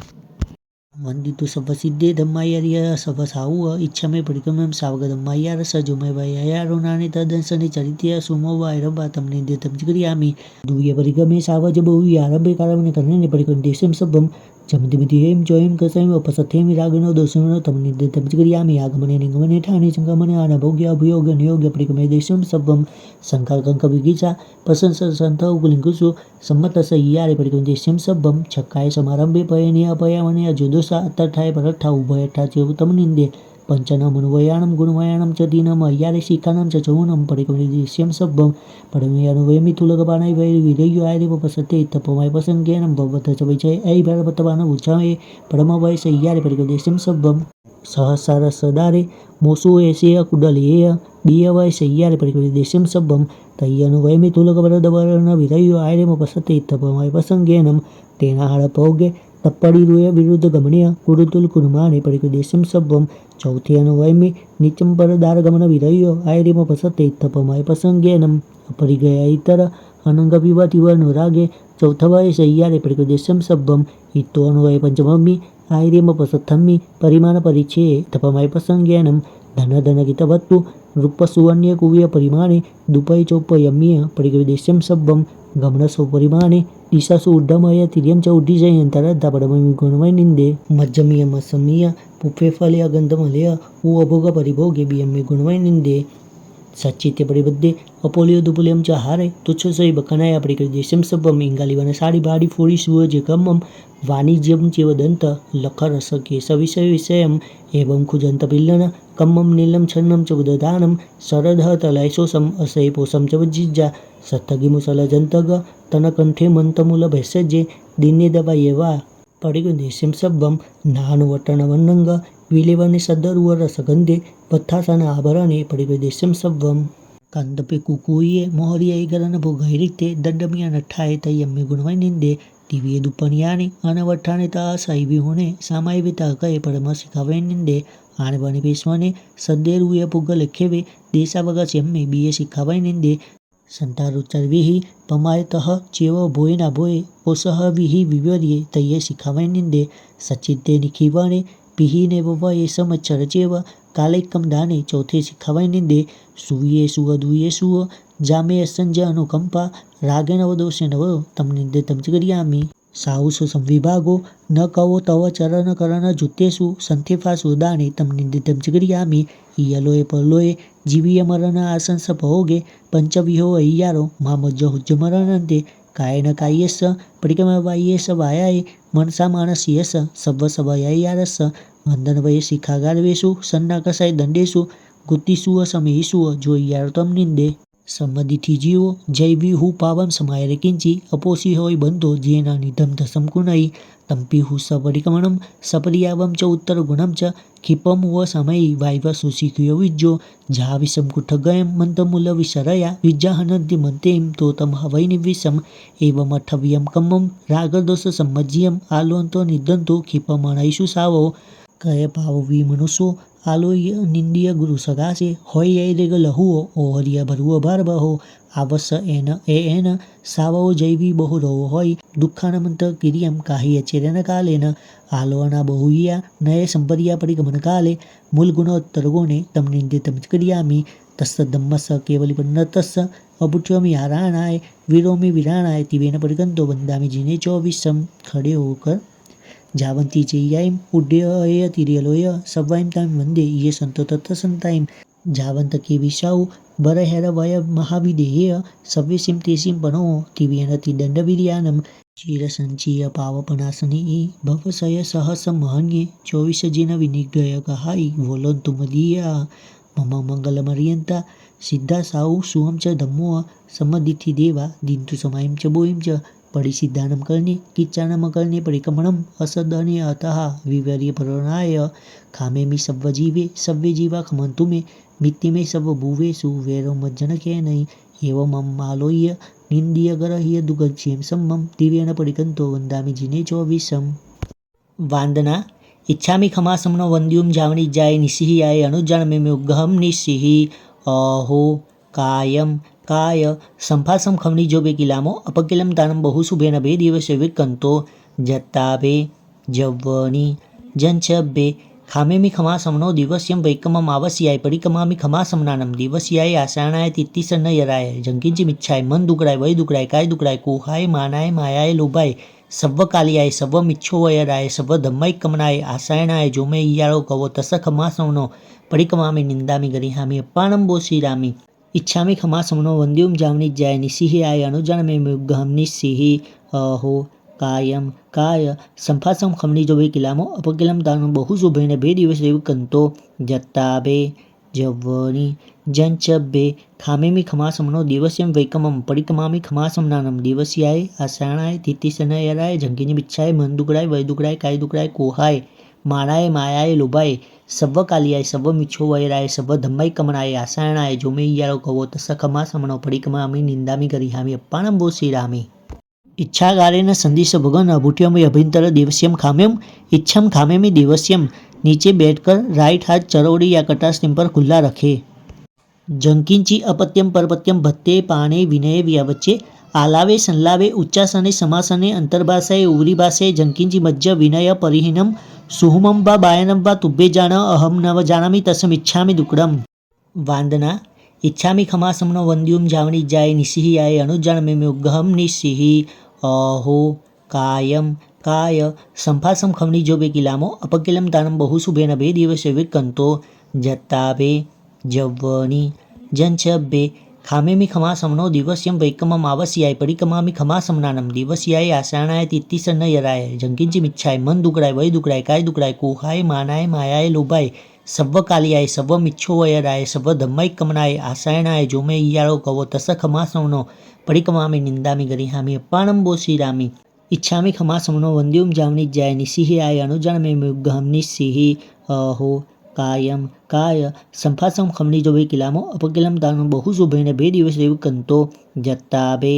वंदितु सवसिद्धे धम्मायर्य सवसाहु इच्छामि परिक्रमं सावगधम्मायार सजुमय वयारो नाने तदंसने चरित्य सुमो वैरवा तमने देतम जिगरियामि दुय परिक्रमे सावज बहु आरभ्य कारवने करने परिक्रम देशम सबम जमदिमितिहेम जोयम कसैम उपसथेम रागनो दोषनो तमने देतम जिगरियामि आगमने निगमने ठाने संगमने अनभोग्य अभियोग नियोग परिक्रमे देशम सबम संकार कंक विगिचा पसंस संत उगलिंकुसु सम्मतस इयारे परिक्रम देशम सबम छक्काय समारंभे पयने अपयमने अजुदोसा अत्तठाय परठा उभयठा च तमनिंदे पंचनम अनुवयाणम गुणवयाणम च दीनम अय्यारे शिखानम च चौनम परिक्रमे देशम सबम परमे अनुवय मिथुलगबानाय वै विरयो आयरे पसते तपमय पसंगेनम भवत च वैचय ऐ भरपतवान उचाए परम वै सय्यारे परिक्रमे देशम सबम सहसार सदारे मोसु ऐसे कुडलिये बियवय सय्यारे परिकृति देशम सब्बम तय्यनु वैमि तुलकवरदवरण विरयो आयरेम पसते इत्तपमय पसंगेनम तेना हड़पोगे तप्पड़िरुय विरुद्ध गमनीय कुरुतुल कुरुमाने परिकृति देशम सब्बम चौथे अनुवयमि निचम परदार गमन विरयो आयरेम पसते इत्तपमय पसंगेनम अपरिगया इतर अनंग विवतिव अनुरागे चौथवय सय्यारे परिकृति देशम सब्बम इत्तो अनुवय पंचममि आयरेम पसत्थम्मि परिमाण परिच्छे तपमय पसंगेनम धन धन गीतवत्तु रूप सुवन्य कुव्य परिमाणे दुपय चौपयम्य परिकृदेश्यम सब्बम गमनसो परिमाणे दिशासु उड्डमय तिर्यं च उड्डीजयन्तरद्धपडमि गुणमय निन्दे मज्जमीयमसमीय पुफे फलय गन्धमलय उ अभोग परिभोगे बियम्मे गुणमय निन्दे सच्चित्य परिबद्धे अपोलियो दुपुलियम च हारे तुच्छ सही बकनाय परिकृदेश्यम सब्बम इंगालिवन साड़ी बाड़ी फोड़ी सुव जेकमम वाणिज्यम चेवदंत लखरस केश विषय विषयम एवं खुजंत पिल्लन कम्मम नीलम छन्नम च उददानम शरदह तलयशोषम असयपोषम च वज्जिज्जा सत्तगिमुसल जंतग तनकंठे मंतमूल भैषजे दिन्यदवयवा परिकृदेश्यम सब्बम नानुवटनवन्नंग विलेवने सदरुव रसगंधे पत्थासन आभरणे परिकृदेश्यम सब्बम कंदपे कुकुये मोहरिय गरन भोगैरिते दंडमिया नठाए तयम्मे गुणमय निंदे दिव्य दुपनियाने अनवठाने तासाई होने सामाई विता कहे परम शिखावे निंदे आने बने पेशवाने सद्देरुय पुग लखेवे देशा वगा चेम्मे बीए शिखावे निंदे संतारुच्चर विहि पमायतः चेव भोय ना भोय पोसह विहि विवर्ये तये शिखावे निंदे सचिते निखिवाने पिहीने वये समच्चर चेव कालेकम दाने चौथे शिखावे निंदे सुये सुव दुये सुव जामे असंज अनुकंपा रागेण वदोषे नव तम निंदे तम चिगरियामी साहुसु संविभागो न कवो तव चरण करण जुतेषु संथेफासु दाने तम निंदे तम चिगरियामी इयलोए परलोए जीवीय मरण आसंस भोगे पंचविहो अय्यारो मामज्ज हुज्ज मरणंते कायेन कायेस परिक्रम वायेस वायाय मनसा मानसीयस सव सवयायारस वंदन वये शिखागारवेषु सन्नाकसाय दंडेषु गुत्तिषु समेषु जो यार तम निंदे सम्मदिथि जीवो जैवी हु पावम समायरे किंची अपोसी होय बंधो जेना निधम दसम कुणई तंपी हु सपरिकमणम सपरियावम च उत्तर गुणम च खिपम व समयी वायव सुशिखियो विज्जो जहा विषम कुठगयम मंतमूल विशरया विज्जाहनन्ति मंतेम तोतम हवै निविषम एवम अठव्यम कम्मम रागदोष सम्मज्यम आलोन्तो निदंतो खिपमणैषु सावो कय पाववी मनुष्यो आलोय निंदिय गुरु सगासे होय रेग लहुओ ओहरिया भरुओ भारबहो आवस एन सावो जैवी बहुरो होय दुःखानमंत किरियम काही अचेरन कालेन आलोना बहुया नये संपरिया परिगमन काले मूल गुणोत्तर गुणे तम निंदे तम क्रियामी तस्स धम्मस केवलिपन्न तस्स अबुठ्योमि आराणाय विरोमि विराणाय तिवेन परिगंतो वंदामि जिने चौविसम खड़े होकर जावंती चेय्यायम उड्डय तिरियलोय सवायम ताम वंदे ये संतो तत्थ संतायम जावंत के विशाऊ बरहर वय महाविदेय सव्यसिम तेसिम पनो तिव्यन तिदंड विर्यानम चीर संचीय पावपनासनी भवसय सहस महन्ये 24 जिन विनिग्रह कहाई वोलोन तुमदीया मम मंगलमर्यंता सिद्धा साऊ सुहम च धम्मो समदिथि देवा दिन्तु समायम च बोयम च परिसिद्धानम करणे किच्चानम करणे परिक्रमणम असदने अतः विवर्य प्रणाय खामेमि सव्य जीवा खमंतु मे मित्ति में सब भुवेषु वैरो मज्जन के नहीं एवं आलोह्य निंदिय गरह्य दुगच्छेम सम्मम दिव्यन परिकंतो वंदामि जिने चौविसम वांदना इच्छामि खमासमनो वंद्युम जावनी जाय निसिहियाय अनुजानमे उग्गहम निसिहि अहो कायम काय संफासम खमनी जो बे किलामो अपकिलम दानम बहुसुभेन बे दिवसे विकंतो जत्ताबे जव्वनी जंचबे खामेमि खमासमनो दिवस्यम वैकमम आवस्याय परिकमामि खमासमनानम दिवस्याय आसानाय तित्तिसन यराय जंकिंची मिच्छाय मन दुकडाय वय दुकडाय काय दुकडाय कोहाय मानाय मायाय लोभाय सव्व कालियाय सव्व मिच्छो वयराय सव्व धम्मै कमनाय आसायनाय जो मे इयारो कवो तस खमासमनो परिकमामि निंदामि गरिहामि अप्पाणम बोसीरामि इच्छामि खमासमनो वंद्युम जावनी जाय निसिहियाय अनुजानमे मुग्गहम निसिहि अहो कायम काय संफासम खमनी जो बे किलामो अपकिलम दानम बहुसुभेन बे दिवसे विकंतो जत्ताबे जव्वनी जंचबे खामेमि खमासमनो दिवस्यम वैकमम परिकमामि खमासमनानम दिवस्याय आसाणाय तित्तिसनयराय जंकिनी बिच्छाय मन दुकडाय वय दुकडाय काय दुकडाय कोहाय માણાએ માયાએ લોભાએ સર્વકાલિયાય સર્વમિચ્છો વૈરાય સર્વધમ્મૈ કમણાય આસાયણાય જોમે ઈયારો કવો તસ ખમા સમણો પડિકમામી નિંદામી ગરિહામી અપ્પાણમ ભૂ શ્રીરામી ઈચ્છાગારેન સંદિશ ભગન અભૂટ્યમ અભિંતર દેવસ્યમ ખામ્યમ इच्छम खामेमी दिवस्यम नीचे बैठकर राइट हाथ चरौड़ी या कटास्टिम पर खुला रखे। जंकिंची अपत्यम परपत्यम भत्ते पाणे विनय व्यावच्चे आलावे संलावे उच्चासने समासने अंतर्भाषाए उरी भाषाए जंकिंची मज्ज विनय परिहीनम सुहुमम वा बायनम वा तुभ्ये जान अहम नव जानामि तस्म इच्छामि दुक्कडम। वांदना इच्छामि खमासमनो वंद्युम जावणी जाय निसिहियाय अनुजानमे मुग्गहम निसिहि अहो कायम काय संफासम खमनी जो बेकिलामो अपकिलम दानम बहुशुभेन बे दिवसे विकंतो जत्ताबे जव्वनी जंचबे खामेमी खमासमनो दिवस्यम वैकमम आवस्याय परिकमामी खमासमनानम दिवस्याय आसाणाय तित्तिसन यराय जंकिंची मिच्छाय मन दुकड़ाय वय दुकड़ाय काय दुकड़ाय कोहाय मानाय मायाय लोभाय सव्वकालियाय सव्वमिच्छो वयराय सव्वधम्मैः कमनाय आसायणाय जोमे ईयारो कवो तस खमासमनो परिकमामी निंदामी गरिहामी अप्पाणम भो श्रीरामी इच्छामि खमासमनो वंद्युम जावनी जाय निसिहियाय अनुजानमे मुग्गहम निसिहि अहो कायम काय संफासम खमनी जो किलामो अपकिलम दानम बहुशुभेन बे दिवसे कंतो जत्ताबे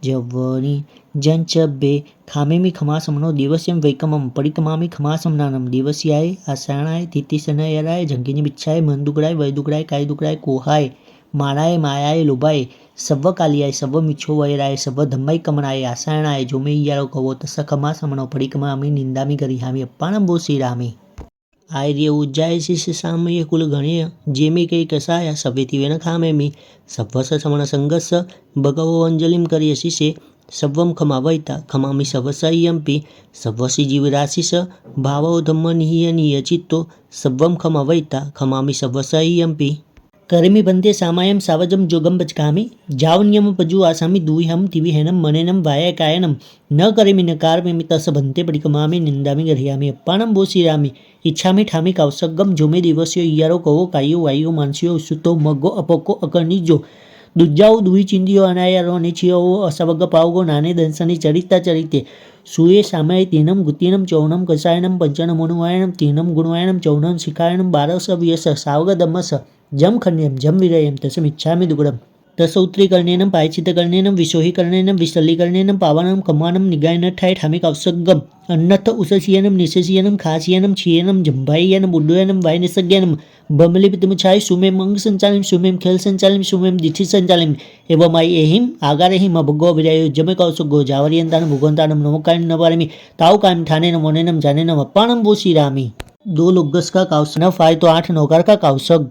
जव्वनी जंचबे खामेमी खमासमनो दिवस्यम वैकमम परिकमामी खमासमनानम दिवस्याय आसाणाय तित्तिसनयराय जंकिनी बिच्छाय मन दुकड़ाय वय दुकड़ाय काय दुकड़ाय कोहाय माणाय मायाय लोभाय सव्वकालियाय सव्वमिच्छो वैराय सव्वधम्मैः कमणाय आसायणाय जोमे ईयारो कवो तस खमासमनो पडिकमामी निंदामी गरिहामी अप्पाणम भो श्रीरामी आर्य उज्जाय शिष्य सामय कुल गणेय जेमे कई कसाया सभेति वेन खामेमी सव्वस समण संगस भगवो अंजलिम करिय शिष्य सव्वम खमावैता खमामी सवसय्यम्पि सव्वसि जीवराशिस भावो धम्म निहीय चित्तो सव्वम खमावैता खमामी सवसय्यम्पि करमी बंदे सामायम सावजम जोगम बचकामी जावन्यम पजु आसामी दूहम तिविहेनम मनेनम वाय कायनम न करेमी न कारमेमी तस भंते पडिकमामी निंदामी गरिहामी अप्पाणम भो श्रीरामी इच्छामी ठामी कावसगम जोमे दिवस्यो ईयारो कवो कायो वायो मानसियो सुतो मग्गो अपको अकर्णिजो दुजाओ दुई चिंदियो अनायारो अनिचियो असवग पावगो नाने दंसनी चरिता चरिते सुये सामय तीनम गुतीनम चौनम कसायनम पंचनमोनुवायनम तीनम गुणवायनम चौनम शिखायनम बारस व्यस सावग दमस जम खण्यम जम विरयम तस्मिच्छामि दुग्गडम तसौत्रीकरणेन पायचितकरणेन विशोहीकरणेन विसल्लीकरणेन पावनं कमानं निगायन ठाय ठामिक अवसगम अन्नथ उससियनम निशसियनम खासियनम छियनम जंभायनम उड्डयनम वायनिसज्ञनम बमलिपितमुछाय सुमेम अंग संचालिम सुमेम खेल संचालिम सुमेम दिठि संचालिम एवं माई एहिम आगारेहिम अभगो विरायो जमे कौसगो जावरियंतान भुगंतानम नमोकायन नवारिमी ताव कायम ठानेन मोनेनम जानेनम अप्पाणम भो श्रीरामी 2 लुग्गस का कावस न फाय तो 8 नौकार का कावसग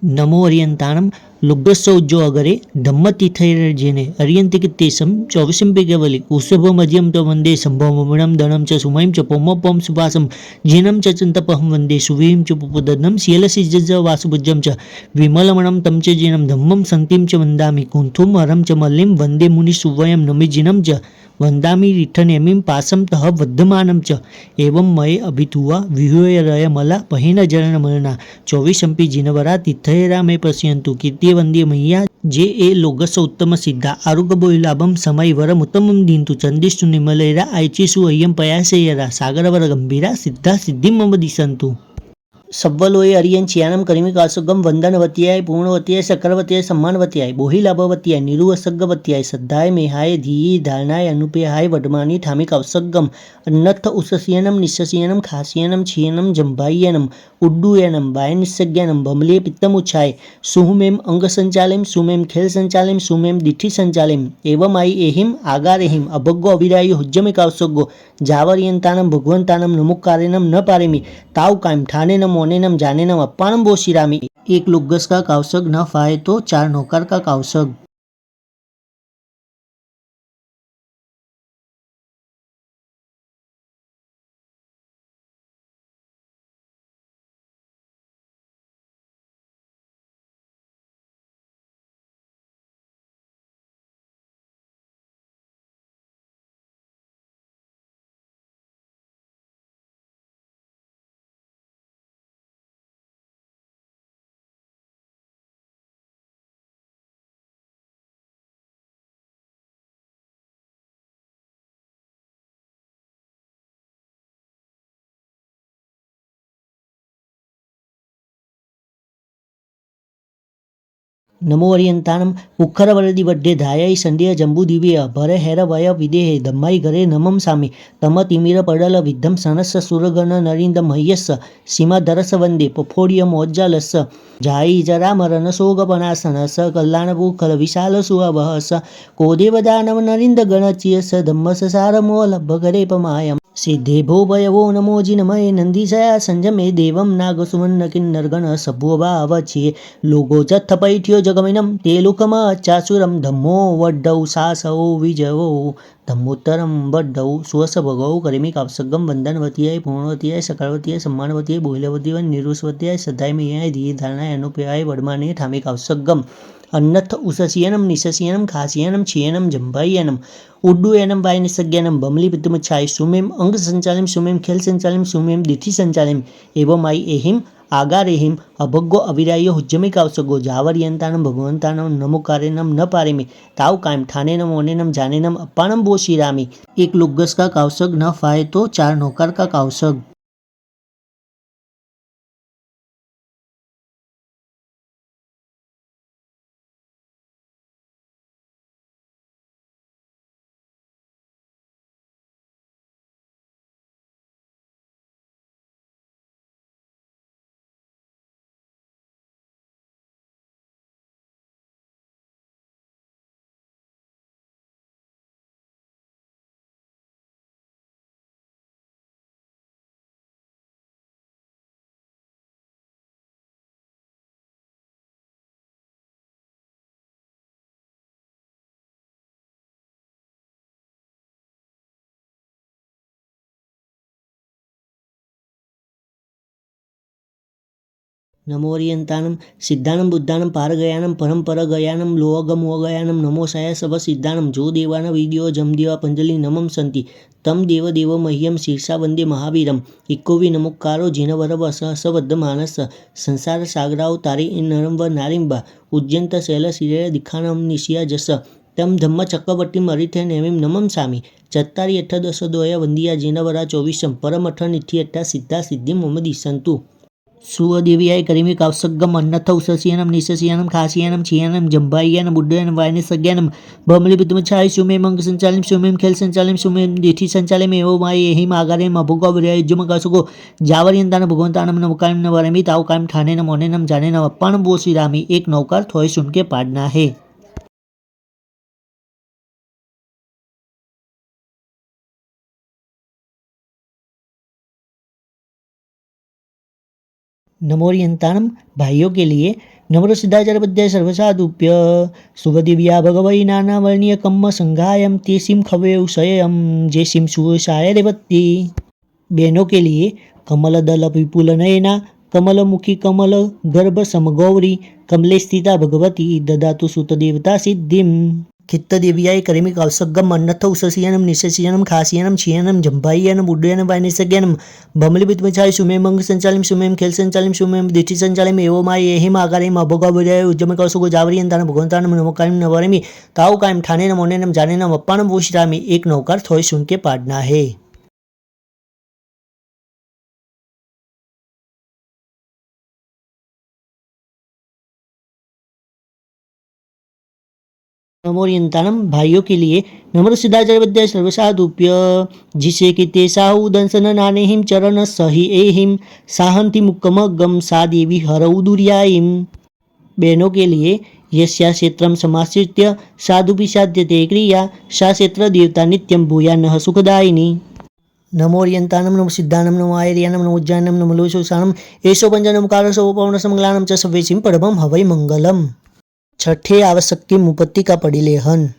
नमो अर्यंताणम लुग्गसौज्जो अगरे धम्मतीर्थैर्जेने अर्यन्तिकित्येसं चौविसिम्पिकेवलि उषभ मध्यम च वन्दे सम्भवमणं दणं च सुमयं च पोमपं सुवासं जीनं च चिन्तपहं वन्दे सुवीं च पुपदनं शीलसिज्ज वासुभुजं च विमलमणं तं च जीनं धम्मं सन्तिं च वन्दामि कुन्थुं हरं च मल्लिं वन्दे मुनिसुवयं नमि जीनं च वन्दामि रिठनेमिं पासं तः वर्धमानं च एवं मये अभितुवा विहूयरय मला पहिनजनमलना 24 जिनवरा तीर्थयरा मे पश्यन्तु कीर्तिवन्द्य मय्या जे ए लोगस उत्तम सिद्धा आरुगबोलाभम समयवरम उत्तमं दीन्तु चंदिष्टु निमलेरा आयचिसु अय्यम पयासेयरा सागरवर गंभीरा सिद्धा सिद्धिं मम दिशन्तु सव्वलोय अरियन चियानम करिमी कासुगम वंदनवत्याय पूर्णवत्याय चक्रवत्याय सम्मानवत्याय बोहिलाभवत्याय निरुवसग्गवत्याय सद्धाय मेहाय धीये धारणाय अनुपेहाय वडमानी ठामी कौसग्गम अन्नथ उससियनम निस्ससियनम खासियनम छियनम जंभायनम उड्डुयनम वायनिस्सज्ञानम बमले पित्तमुच्छाय सुहुमेम अंग संचालम सुमेम खेल संचालम सुमेम दिठि संचालम एवं आई एहिम आगारेहिम अभग्गो अविरायो हुज्जमे कौसग्गो जावर्यंतानम भगवंतानम नमुक्कारेनम न पारेमी ताव कायम ठानेनम मोनेनम जानेनम अप्पानम बोशिरामी। एक लुग्गस का कावसग न फाए तो 4 नौकर का कावसग। नमो अरियंतानम पुखरवरदि वड्डे धायाई संध्या जंबू दिव्य भरे हेर वय विदेहे धम्माई घरे नमम सामी तम तिमिर पडल विद्धम सनस सुरगण नरिंद मह्यस सीमा दरस वंदे पफोड़िय मोज्जालस जाई जरा मरण सोगपनासनस कल्याण भूखल विशाल सुअवहस कोदेवदानव नरिंद गणचियस धम्मस सारमो लभ्भगरे पमायम सिद्धे भो भयवो नमो जिनमये नंदीशया संजमे देवम नागसुमन्न किन्नरगण सभुवभावचिये लोगो जत्थ पैठ्यो जगमिनं तेलुकम चासुरम धम्मो वड्डौ सासौ विजवो धम्मोत्तरम वड्डौ सुवसभगौ करिमी कापसगम वंदनवतीय पूर्णवतीय सकलवतीय सम्मानवतीय बोहिलवतीय निरुसवतीय सदायमयाय धीये धारणाय अनुपयाय वडमाने ठामे कापसगम अन्नथ उससियनम निससियनम खासियनम छियनम जंभायनम उड्डुयनम वायनिसज्ञानम बमली पित्तमुच्छाय सुमेम अंग संचालम सुमेम खेल संचालम सुमेम दिठि संचालम एवं आई एहिम आगारेहिम अभग्गो अविरायो हुज्जमे कावसगो जावर्यंतानम भगवंतानम नमुकारेनम न पारेमी ताव कायम ठानेनम मोनेनम जानेनम अप्पानम बोशिरामी। एक लुग्गस का कावसग न फाए तो 4 नौकर का कावसग। नमोरियंतानम सिद्धानम बुद्धानम पारगयानम परमपरगयानम लोहगमोगयानम नमो साय सब सिद्धानम जो देवान विद्यो जमदेवा पंजलि नमम संति तम देव देव मह्यम शीर्षा वंदे महावीरम इक्कोवि नमुक्कारो जिनवरव सहसबद्ध मानस संसार सागराव तारे नरम व नारिंबा उज्जयंत शैल शिरे दिखानम निशिया जस तम धम्म चक्रवर्ती अरिथे नेमिम नमम सामी चत्तारी अठ दस दोया वंदिया जिनवरा 24 परम अठ निथि अट्टा सिद्धा सिद्धि मम दिशन्तु सुअदेव्याय करिमी कावसगम अन्नथ उससियनम निससियनम खासियनम छियनम जंभायनम उड्डयनम वायनिसज्ञानम बमली पित्तमुच्छाय सुमेम अंग संचालम सुमेम खेल संचालम सुमेम दिठि संचालम एवं माय एहिम आगारेम अभुगो विरायुज्जम कासुगो जावर्यंतान भगवंतानम नमकायम न वरमी ताव कायम ठानेनम मोनेनम जानेनम अप्पानम बोशिरामी। एक नौकर थोय सुन के पाड़ना है। नमोरियंतानम भाइयों के लिए नम्र सिद्धाचार्य सर्वसाधुभ्य शुभदिव्या भगवई नाना वर्णीय कम्म संघायम ते सिम खवे उषयम जे सिम सुशाय रेवती। बहनों के लिए कमल दल विपुल नयना कमल मुखी कमल गर्भ समगौरी कमले स्थिता भगवती ददातु सुत देवता सिद्धिम। खित्तदेव्याय करेमि कौसगम अन्नथ उससियनम निशसियनम खासियनम छियनम जंभायनम उड्डयनम वायनिसज्ञनम बमलिबितमचाय सुमेम मंग संचालिम सुमेम खेल संचालिम सुमेम दिठि संचालिम एवमाय एहिम आगारिम अभोगावजय उज्जम कौसुगो जावरियंतान भगवंतानम नमोकारिम नवरमि ताऊ कायम ठानेनम ओनेनम जानेनम अप्पानम वोशिरामि। एक नौकार थोय सुन के पाड़ना है। नमोरियंतानम भाइयों के लिए नम्र सिद्धाचार्य सर्वसाधुप्य जिसे कि ते साहु दंसन नाने हिम चरण सही एहिम साहंति मुक्कमगम सा देवी हरऊ दुर्यायिम। बहनों के लिए यस्या क्षेत्रम समाश्रित्य साधु साध्यते क्रिया सा क्षेत्र देवता नित्यम भूया नः सुखदायिनी। नमोरियंतानम नमो सिद्धानम नमो आयर्यानम नमो उज्जैनम नमो लोशोसानम एषो पंचनम कारसो पौर्णसमंगलानम च सवेसिम परमं हवै मंगलम। छठे आवश्यक की मुपत्ति का परिलेहन।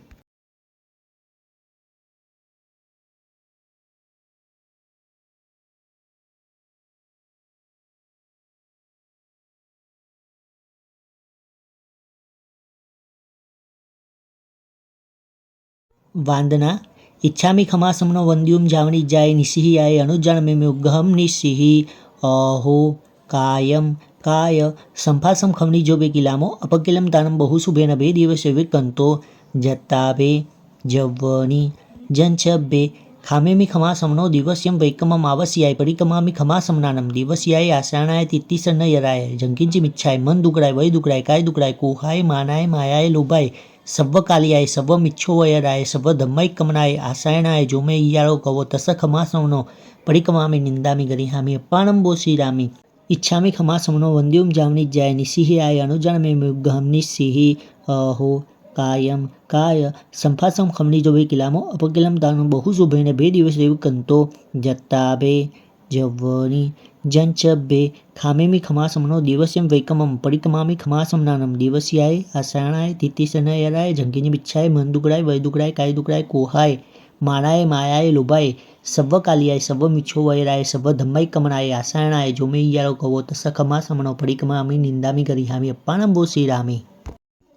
वांदना इच्छामि खमा समनो वंद्युम जावनी जाय निसिहि आय अनुजान में उग्गहम निसिहि अहो कायम काय संफासम खमनी जो बेकिलामो अपकिलम तानम बहुसुभेन बे दिवसे विकंतो जत्ताबे जव्वनी जंचबे खामे मी खमा समनो दिवस्यम वैकमम आवस्याय परिकमामी खमा समनानम दिवस्याय आसानाय तित्तिसन यराय जंकिंची मिच्छाय मन दुकडाय वय दुकडाय काय दुकडाय कोहाय मानाय मायाय लोभाय सव्व कालियाय सव्व मिच्छो वयराय सव्व धम्मय कमनाय आसायनाय जो मैं इयारो कवो तस खमा समनो परिकमामी निंदामी गरिहामी अप्पानम बोसीरामी। इच्छामि खमा समनो वंद्युम जावनी जाय निसिहि आय अनुजान में मुग्गहम निसिहि अहो कायम काय संफासम खमनी जो बे किलामो अपकिलम दानु बहु सुभेन बे दिवस कंतो जत्ताबे जव्वनी जंचबे खामेमी खमा समनो दिवस्यम वैकमम परिकमामी खमा समनानम दिवस्याय आसानाय तित्तिसनयराय झंकिनी बिच्छाय मन दुकडाय वय दुकडाय काय दुकडाय कोहाय मानाय मायाय लोभाय सव्व कालियाय सव्व मिच्छो वैराय सव्व धम्मय कमनाय आसायणाय जो मैं इयारो कवो तस खमा समनो परिकमामी निंदामी गरिहामी अप्पानम बोसीरामी।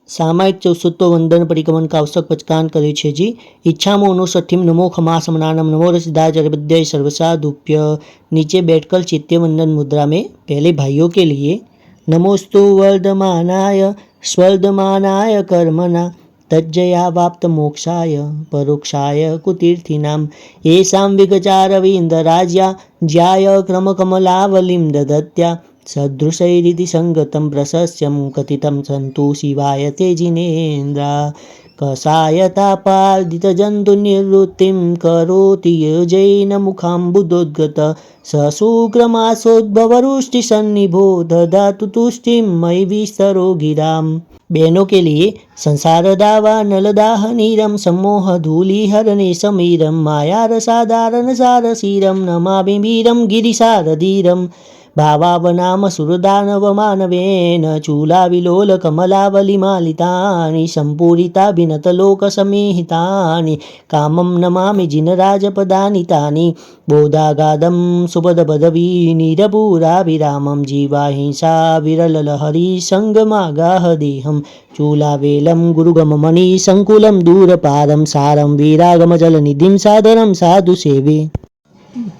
सामायिक 64 वंदन परिक्रमण का आवश्यक पचकान करे छे जी। इच्छामो अनुसठिम नमो खमा समनानम नमो रसिदाचर्य सर्वसाधुप्य। नीचे बैठकर चित्ते वंदन मुद्रा में पहले भाइयों के लिए नमोस्तु वर्धमानाय स्वर्धमानाय कर्मणा तज्जया वाप्त मोक्षाय परोक्षाय कुतीर्थीनां येषां विगचारविन्दराज्या ज्याय क्रमकमलावलिं ददत्या सदृशैरिति संगतं प्रशस्यं कथितं सन्तु शिवाय ते जिनेन्द्रा। कषायतापादितजन्तुनिवृत्तिं करोति जैनमुखाम्बुदोद्गत सशुक्रमासोद्भवरुष्टिसन्निभो ददातु तुष्टिं मयि विस्तरो गिराम्। बहनों के लिए संसार दावा नलदाह नीरम सम्मोह धूलिहरणे समीरम माया रसाधारण सारसीरम नमामि वीरम गिरिसारधीरम भावावनाम सुरदानव मानवेन चूलाविलोल कमलावलिमालितानि सम्पूरिताभिनतलोकसमीहितानि कामं नमामि जिनराजपदानि तानि बोधागादं सुपदपदवी निरपुराभिरामं जीवाहिंसा विरललहरी संगमागाह देहं चूलावेलं गुरुगममणि संकुलं दूरपारं सारं वीरागमजलनिधिं सादरं साधु सेवे।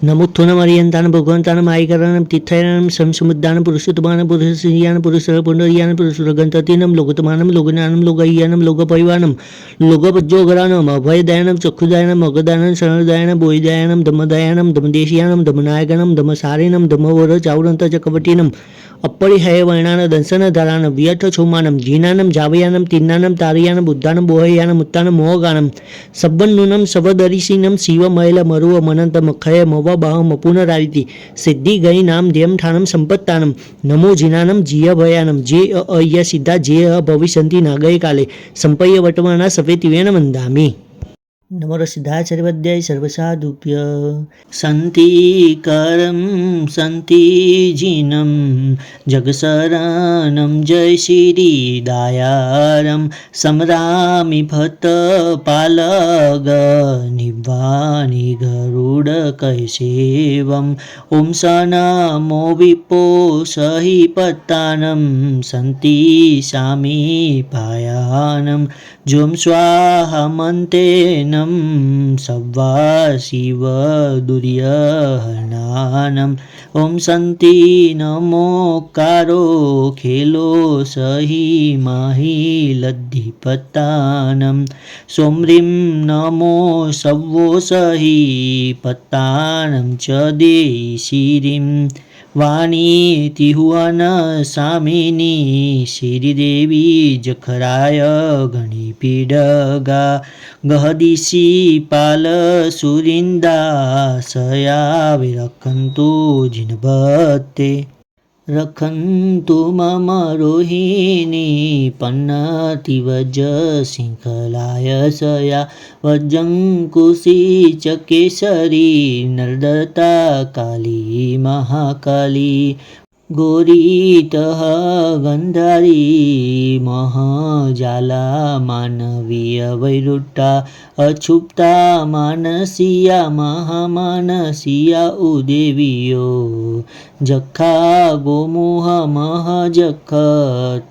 नमुत्थुनम अरियंतान भगवंतान आयकरणम तीर्थायनम संसमुद्दान पुरुषोत्तमानम पुरुषयान पुरुषर पुंडरियान पुरुषरगंततीनम लोकतमानम लोगनानम लोगय्यानम लोगपरिवानम लोगपज्जोगरानम अभयदायनम चक्षुदायनम अगदायनम शरणदायनम बोहिदायनम धम्मदायनम धम्मदेशियानम धम्मनायकनम धम्मसारिणम धम्मवर चावरंत चकवटीनम अपरिहय वर्णान दंसन धरान व्यथ छोमानम जीनानम जावयानम तिन्नानम तारियानम बुद्धानम बोहयानम उत्तानम मोहगानम सब्बन्नुनम सवदरिशीनम शिवमैल मरुव मनंत मखय मव baham punerariti सिद्धि गई नाम ध्यम ठानम संपत्तानम नमो जिनानम जिय भयानम जे अय सिद्धा जे भविष्यन्ति नागय काले संपय्य वर्तमाना सफेतिवेन वंदामि। नमो सिद्धाचार्यवद्याय सर्वसाधुभ्य शान्तिकरं शान्तिजिनं जगशरणं जय श्रीदायारं समरामि भट्टपालग निवाणि गरुडकैसेवम् ॐ स नमो विपो सहिपत्तानं सन्ति सामी पायानं जुं स्वाहा मन्तेनं सव्वा शिवदुर्यहनानम् ॐ सन्ति नमोकारो खेलो सहि महिलद्धिपत्तानं सोम्रीं नमो सव्वो सहि पत्तानं च देशिरिं वाणी तिहुवन सामिनी श्रीदेवी जखराय गणिपीडगा गहदिशि पालसुरिन्दासया विरक्षन्तु जिनभत्ते रक्षन्तु मम रोहिणी पन्नतिवज्रशृङ्खलाय सया वज्रङ्कुशी च केसरी नर्दता काली महाकाली गौरीतः गन्धारी महजाला मानवीयवैरुट्टा अक्षुप्ता मानसीया महामानसीया उदेवीयो जखा गोमुह महजख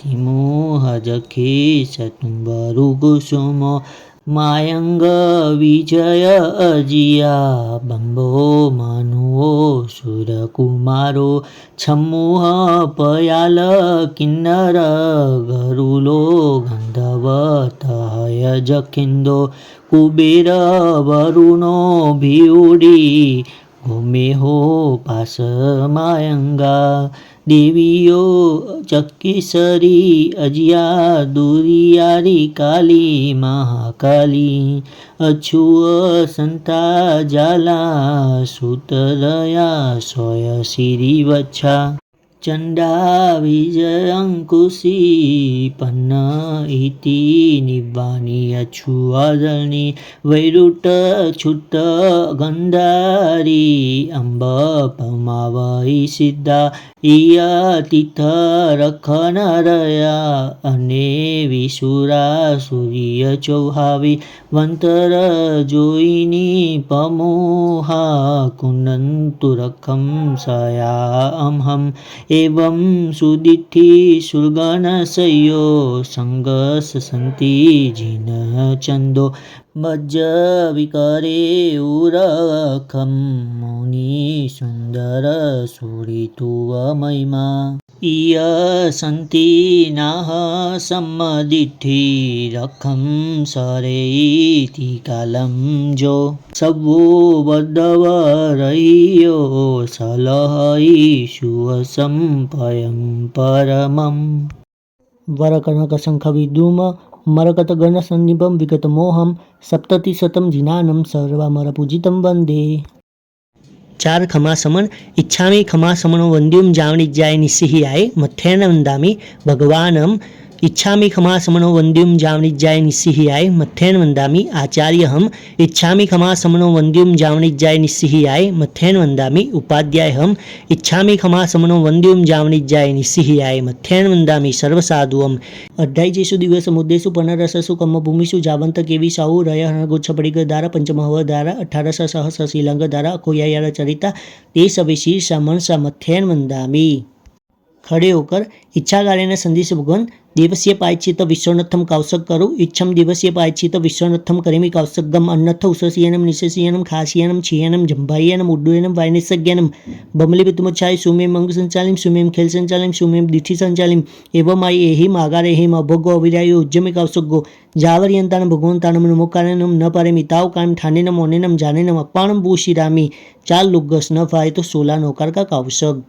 तिमुह जखे शतुम्बरुकुसुम मायंग विजय अजिया बंबो मनुओ सुरकुमारो छम्मुह पयाल किन्नर गरुलो गंधवतय जखिंदो कुबेर वरुणो भिउडी गोमेहो पास मायंगा देवीयो चक्केसरी अजिया दुरियारी काली महाकाली अछुअ संता जाला सुतरया सोय सिरी वच्छा चंडा विजयंकुशी पन्न इति निवाणी अछुआदरणी वैरुट छुट्ट गंधारी अंब पमावई सिद्धा इयतिथ रखनरया अने विसुरा सूर्य चौहावी वंतर जोईनी पमोहा कुनंतु रखम सया अहम एवं सुदिठी सुरगणसयो संगस सन्ति जिन चंदो मज्ज विकरे उरखम मुनि सुंदर सुरितुव महिमा इय सन्ति नाह सम्मदिठी रखम सरेति कालम जो सबो बद्धवरयो सलहईषु संपयं परमम् वरकनकशङ्खविद्रुम मरकतगणसन्निभं विगतमोहं सप्ततिशतं जिनानं सर्वमरपूजितं वन्दे चार खमासमन इच्छामि खमासमनो वन्द्युं जावनिज्याय निस्सिहियाय मथ्येन वन्दामि भगवानम् इच्छामि खमासमनो वन्द्युं जावनिज्याय निस्सिहियाय मथ्येन वन्दामि आचार्यहम् इच्छामि खमासमनो वन्द्युं जावनिज्याय निस्सिहियाय मथ्येन वन्दामि उपाध्यायहम् इच्छामि खमासमनो वन्द्युं जावनिज्याय निस्सिहियाय मथ्येन वन्दामि सर्वसाधुवम् अड्डाईजेषु दिव्यसमुद्रेषु पुनरससु कम्मभूमिषु जावन्त केवि साहु रय हरणगोच्छपडिगधारा पंचमहवधारा 1800 श्रीलंकाधारा अखोयायारा चरिता ते सभी शीर्ष मनसा मथ्येन वन्दामि खड़े होकर इच्छा गाळेन संदेश भगवान देवस्य पायचित विश्वनथम कावसक करो इच्छम देवस्य पायचित विश्वनथम करेमि कावसकगम अन्नथ उससियनम निशसियनम खासियनम छियनम जंभायनम उड्डयनम वायनिसज्ञनम बमले पितुमच्छाय सुमेम मंग संचालिम सुमेम खेल संचालिम सुमेम दिठी संचालिम एवं आई एहि मागारे हेम अभोगो अविरायो उज्जमे कावसकगो जावरियंतान भगवंतानम नमोकारणम न पारेमि ताव कायम ठानेनम ओनेनम जानेनम अप्पाणम भूशिरामी चाल लुगस न फाय तो 16 नौकार का कावसक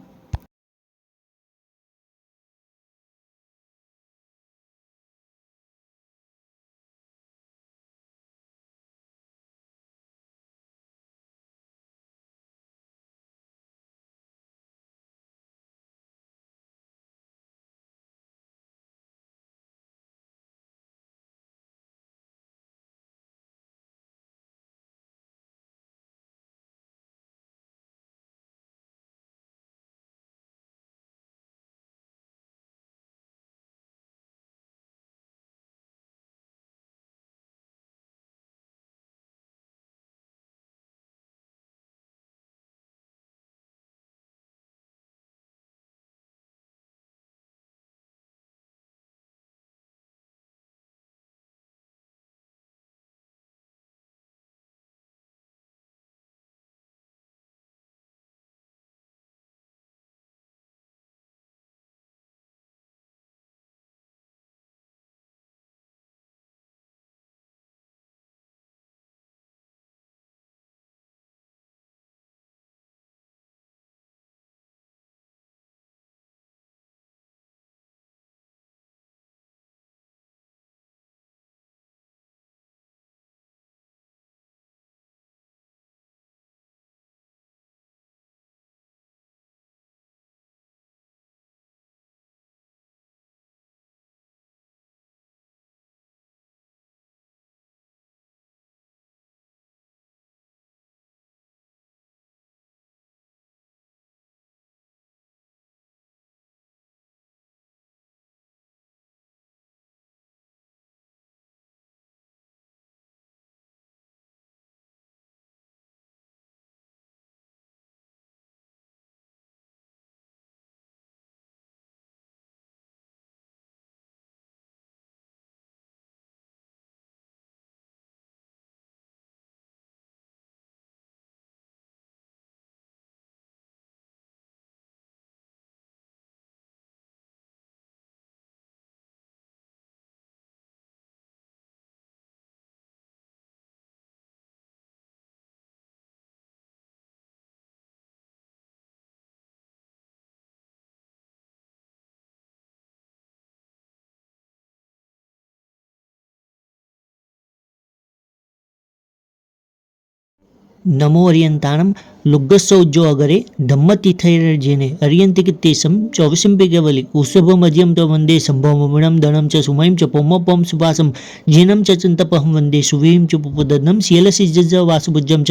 નમો અરિયંતાણમ લુગ્ગસૌજ્જો અગરે ધમ્મતિથૈર્જેને અરિયંતિકિતેશમ ચોવીસંપે કેવલી ઉષભમજ્યમ ચ વંદે સંભવમણમ દણમ ચ સુમયમ ચ પોમપમ સુભાસમ જીનમ ચ ચંતપહમ વંદે સુવીમ ચ પુપદનમ શીલસિજ્જ વાસુભુજ્જમ ચ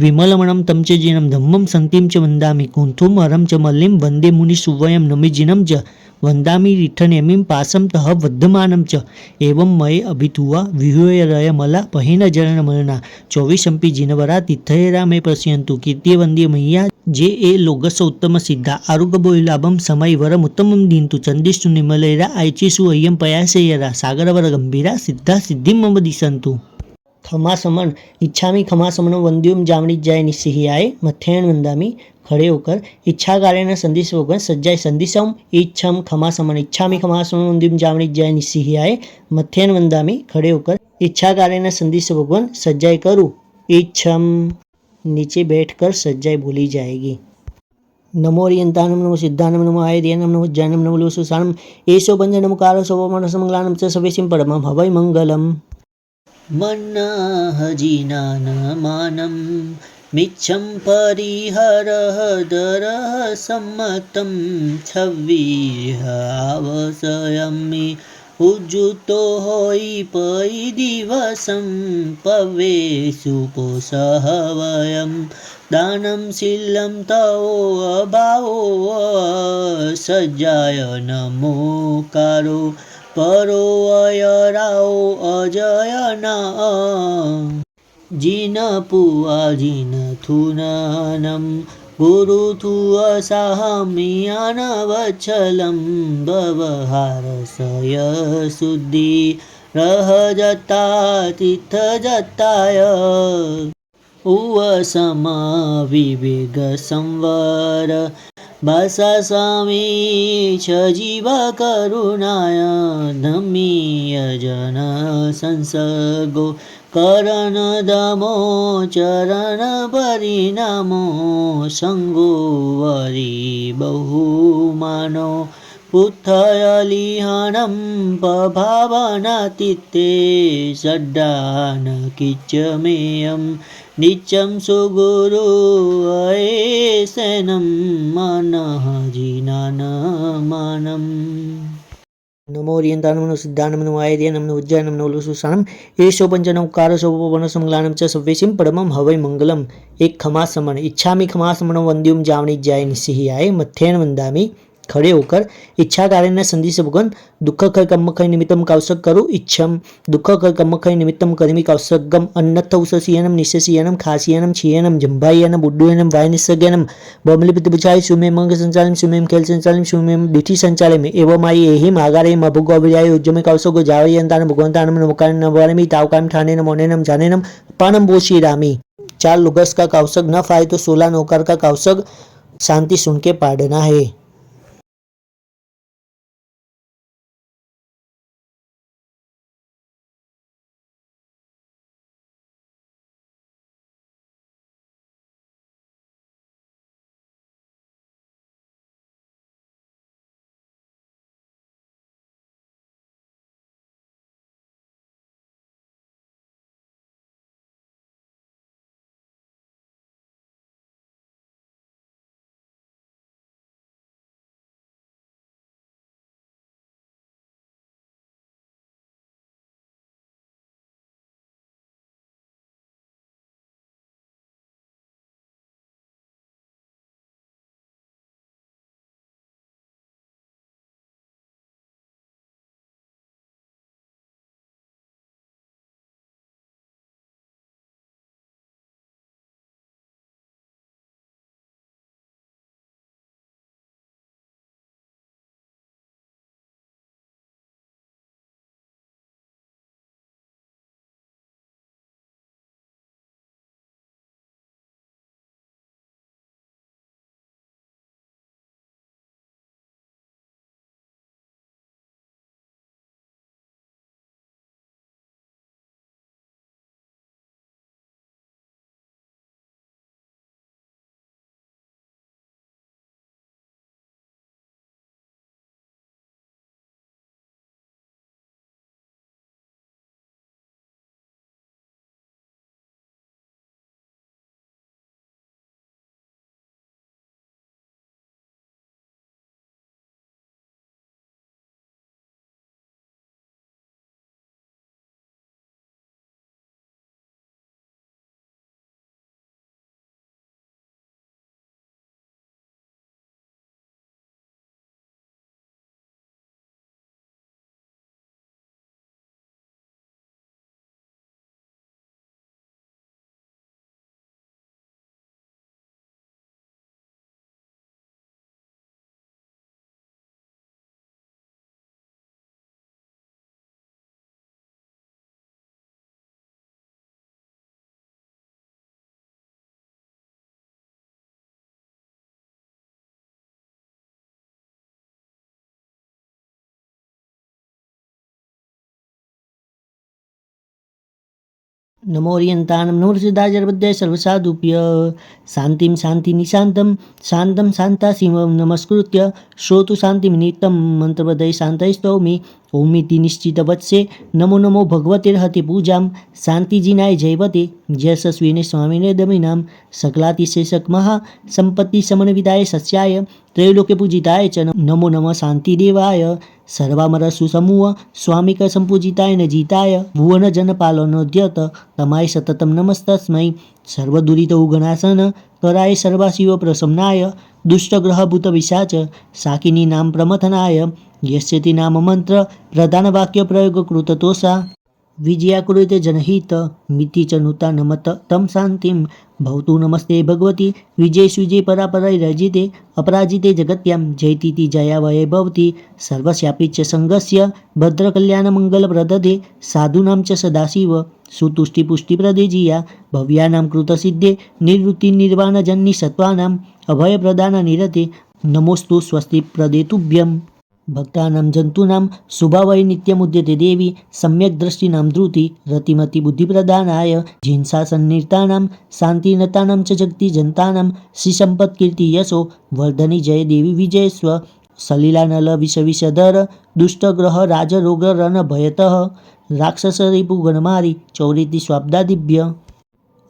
વિમલમણમ તમ ચ જીનમ ધમ્મમ સંતિમ ચ વંદામિ કુંથુમ હરમ ચ મલ્લિમ વંદે મુનિ સુવયમ નમિજીનમ ચ વંદામિ રીઠનેમિમ પાસમ તહ વર્ધમાનમ ચ એવમ મય અભિતુવા વિહુયરય મલા પહિન જરણ મલના ચોવીસંપી જીનવરા તિથયરા મે પશ્યંતુ કીર્તિ વંદ્ય મૈયા જે એ લોગસ ઉત્તમ સિદ્ધા આરુગબોલાભમ સમય વરમ ઉત્તમમ દીંતુ ચંદિષ્ટુ નિમલૈરા આયચીસુ અય્યમ પયાસેયરા સાગરવર ગંભીરા સિદ્ધા સિદ્ધિમ મમ દિશંતુ ખમાસમન ઈચ્છામી ખમાસમનો વંદ્યુમ જામણી જાય નિસિહિયાય મથ્યેણ વંદામી ખડે હોકર ઈચ્છા કાર્યના સંદેશ વગર સજ્જાય સંદિશમ ઈચ્છમ ખમાસમન ઈચ્છામી ખમાસમનો વંદ્યુમ જામણી જાય નિસિહિયાય મથ્યેણ વંદામી ખડે હોકર ઈચ્છા કાર્યના સંદેશ વગર સજ્જાય કરું ઈચ્છમ नीचे बैठकर सज्जाई बोली जाएगी। नमो अरियंतानम नमो सिद्धानम नमो आयर्यानम नमो ज्ञानम नमो लोसुसानम एषो पंचनम कारो सोपमनसमंगलानम च सवेसिम परमं हवै मंगलम मन्नाहजिनानमानं मिच्छं परिहरहदरः सम्मतं छव्विहावसयमि उज्जुतो होइ पै दिवसं पवेषु पोषः वयं दानं शीलं तवो अभावो सज्जाय नमोकारो परो अयराओ अजयना जिन पुआ जिन थुननम गुरुथु असाहमियानवच्छलं व्यवहारसय शुद्धि रहजता तीर्थ जताय उवसम विवेग संवर भाषा स्वामी छ जीव करुणाय धमीय जन संसर्गो करण दमो चरण परिणामो संगो वरी बहुमानो पुत्थयलिहनं पभावनातीते षड्डान किच्चमेयं नित्यं सुगुरु अयेशनं मनः जिनानमानं नमो अरियंतानम नमो सिद्धानम नमो आयर्यानम नमो उज्जयनम नमो लोसुसानम एषो पंचनम कारो सोपवनसमंगलानम च सव्यसिम परमं हवै मंगलम एक खमासमन इच्छामि खमासमनो वंद्युम जावणी जाय निसिहियाय मथ्येन वंदामि खड़े होकर इच्छा कार्य संदेश भगवान दुख कर कर्मखय निमित्तम कौशक करो इच्छम दुख कर कर्मखय निमित्तम कर्मी कौशकम अन्नथ उषसीयनम निशसीयनम खासियनम छियनम जंभायनम बुड्डुयनम वायनिसगयनम बमलिपित बुझाय सुमे मंग संचालन सुमेम खेल संचालन सुमेम दिठी संचालन में एवं आई एहि मागारे मभुगो अभिजाय उज्जमे कौशको जावयंतान भगवंतान नमोकान नवारमी तावकान ठानेनम मोनेनम जानेनम पानम बोशी रामी 4 लुगस का कौशक न फाए तो 16 नौकर का कौशक शांति सुन के पाड़ना है। नमोऽर्यन्तानं नमोर्षिदाजर्बद्धाय सर्वसाधुभ्य शान्तिं शान्तिनिशान्तं शान्तं शान्ताशिवं नमस्कृत्य श्रोतु शान्तिनिमित्तं मन्त्रपदये शान्तैस्तौमि ओमिति निश्चितवत्से नमो नमो भगवतेर्हति पूजां शान्तिजिनाय जयवते यशस्विने स्वामिने दमिनां सकलातिशेषकमः सम्पत्तिसमन्विताय सस्याय त्रैलोक्यपूजिताय च नमो नमः शान्तिदेवाय सर्वामरसुसमूह स्वामिकसम्पूजिताय न जिताय भुवनजनपालनोद्यत तमाय सततं नमस्तस्मै सर्वदुरितौगणासन कराय सर्वाशिवप्रसन्नाय दुष्टग्रहभूतविशाच शाकिनीनां प्रमथनाय यस्यति नाम मंत्र प्रधानवाक्यप्रयोगकृततोषा विजयाकुरुते जनहित मिति च नुता नमत तं शान्तिं भवतु नमस्ते भगवती विजय परापरैरजिते अपराजिते जगत्यां जयतीति जयावये भवति सर्वस्यापि च सङ्गस्य भद्रकल्याणमङ्गलप्रददे साधूनां च सदाशिव सुतुष्टिपुष्टिप्रदे जिया भव्यानां कृतसिद्धे निवृत्तिनिर्वाणजन्निसत्त्वानाम् अभयप्रदाननिरते नमोस्तु स्वस्तिप्रदे तुभ्यम् भक्तानां जन्तूनां शुभावै नित्यमुद्यते देवी सम्यक् दृष्टिनां धृति रतिमतिबुद्धिप्रदानाय जिन्सासन्निर्तानां शान्तिनतानां च जगति जन्तानां श्रीसम्पत्कीर्ति यशो वर्धनि जय देवी विजयस्व सलिलानलविषविषधर दुष्टग्रह राजरोगरणभयतः राक्षसरिपुगणमारि चौरिति स्वाब्दादिभ्य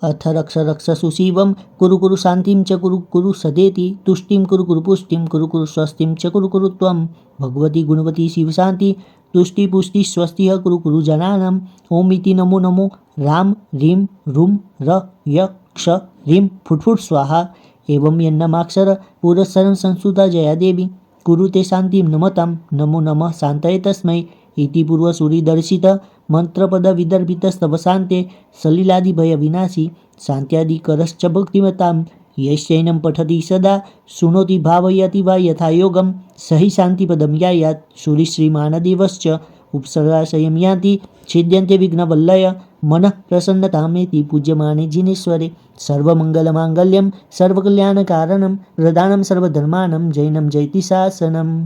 अथ रक्ष रक्ष सुशिवं कुरु कुरु शान्तिं च कुरु कुरु सदेति तुष्टिं कुरु पुष्टिं कुरु स्वस्तिं च कुरु त्वं भगवती गुणवती शिवशान्ति तुष्टिपुष्टि स्वस्तिः कुरु जनानाम् ओमिति नमो नमो राम ह्रीं रुं र य क्ष ह्रीं फुट् स्वाहा एवं यन्नमाक्षर पुरस्सरं संस्कृता जया देवी कुरुते शान्तिं नमतां नमो नमः शान्तये तस्मै इति पूर्वसूरिदर्शित मंत्रपदविदर्भितस्तव शान्ते सलिलादिभयविनाशी शान्त्यादिकरश्च भक्तिमतां यश्चैनं पठति सदा शृणोति भावयति वा यथा योगं स हि शान्तिपदं यायात् श्रीमानदेवश्च उपसर्गाशयं यान्ति छिद्यन्ते विघ्नवल्लय मनः प्रसन्नतामेति पूज्यमाने जिनेश्वरे सर्वमङ्गलमाङ्गल्यं सर्वकल्याणकारणं प्रदानं सर्वधर्मानं जैनं जयति शासनम्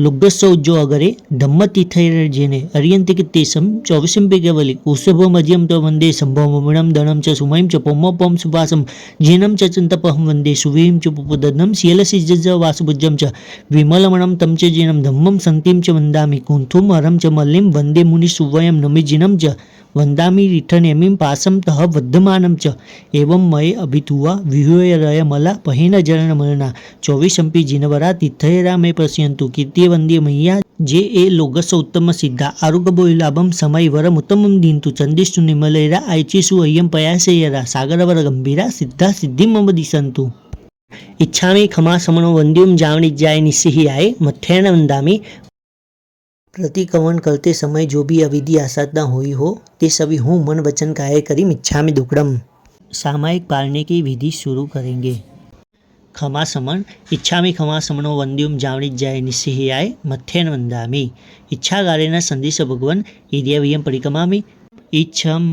લુબ્ધસૌજો અગરે ધમ્મતીથૈર્જેને અર્યંતિક તેસમ ચોવીસંપે કેવલી ઉષભમજ્યમ ત વંદે સંભવમણમ દણમ ચ સુમયમ ચ પોમપમ સુવાસમ જેનમ ચ ચંતપહમ વંદે સુવીમ ચ પુપદનમ શિયલસી જજ વાસુભજ્યમ ચ વિમલમણમ તમ ચ જેનમ ધમ્મમ સંતિમ ચ વંદામિ કુંથુમ હરમ ચ મલ્લિમ વંદે મુનિ સુવયમ નમિજીનમ ચ वंदामि रिठनेमिं पासं तः वर्धमानं च एवं मये अभितुवा विहूयरय मला पहेन जरणमलना चौवीसंपि जिनवरा तीर्थयरा मे पश्यन्तु कीर्ति वंदे मय्या जे ए लोगस उत्तम सिद्धा आरोग्यबोलाभम समय वरम उत्तमं दीन्तु चंदिष्टु निमलेरा आयचीसु अय्यम पयासेयरा सागरवर गंभीरा सिद्धा सिद्धि मम दिशन्तु इच्छामि खमा समनो वंद्युम जावणिज्याय निस्सिहियाय मथ्येन वंदामि प्रतिकवन करते समय जो भी अविधि आसाधना हुई हो ते सभी हूँ मन वचन काया करी इच्छामि दुक्कड़म। सामायिक पालने की विधि शुरू करेंगे। खमासमन इच्छामि खमासमनो वंद्युम जावणिज्याय निस्सिहियाय मथ्येन वंदामि इच्छागारेण संदेश भगवन इर्यवियम परिक्रमामि इच्छम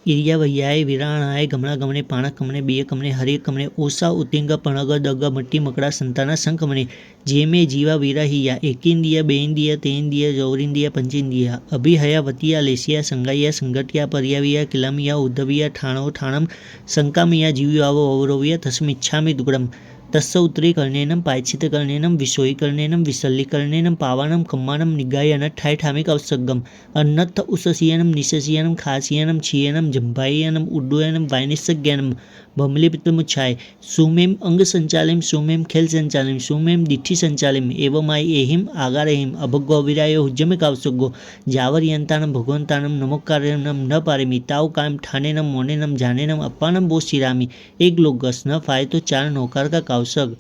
इर्यवय्याय विराणाय गमने पाणकमने बियकमने हरिकमने ओसा उतिंग पणग दग मट्टी मकड़ा संताना संकमने जेमे जीवा विराहिया एकिंदिया बेंदिया तेंदिया जौरिंदिया पंचेंदिया अभिहया वतिया लेसिया संगाइया संगटिया पर्याविया किलामिया उद्धविया ठाणो ठाणम संकामिया जीव्यावो अवरोविया तस्मिच्छामि दुग्गड़म तस्य उत्तरीकरणेनं पायच्छितकरणेनं विषोयीकरणेनं विसल्लीकरणेनं पावानं कम्मानं निगायन ठाय ठामिक अवसग्गम अन्नत्थ उससीयनं निशसीयनं खासीयनं क्षीयनं जम्भायनं उड्डयनं वायनिसज्ञानं बमलिपितमुच्छाय सुमेम अंग संचालिम सुमेम खेल संचालिम सुमेम दिठी संचालिम एवमाय एहिम आगारहिम अभग्गो विरायो हुज्जमे कावसग्गो जावर्यंतानं भगवंतानं नमोकार्यनं न पारेमि ताव कायम ठानेनं मोनेनं जानेनं अप्पानं बोस चिरामि एक लोगस न फाय तो चार नौकार का कावसग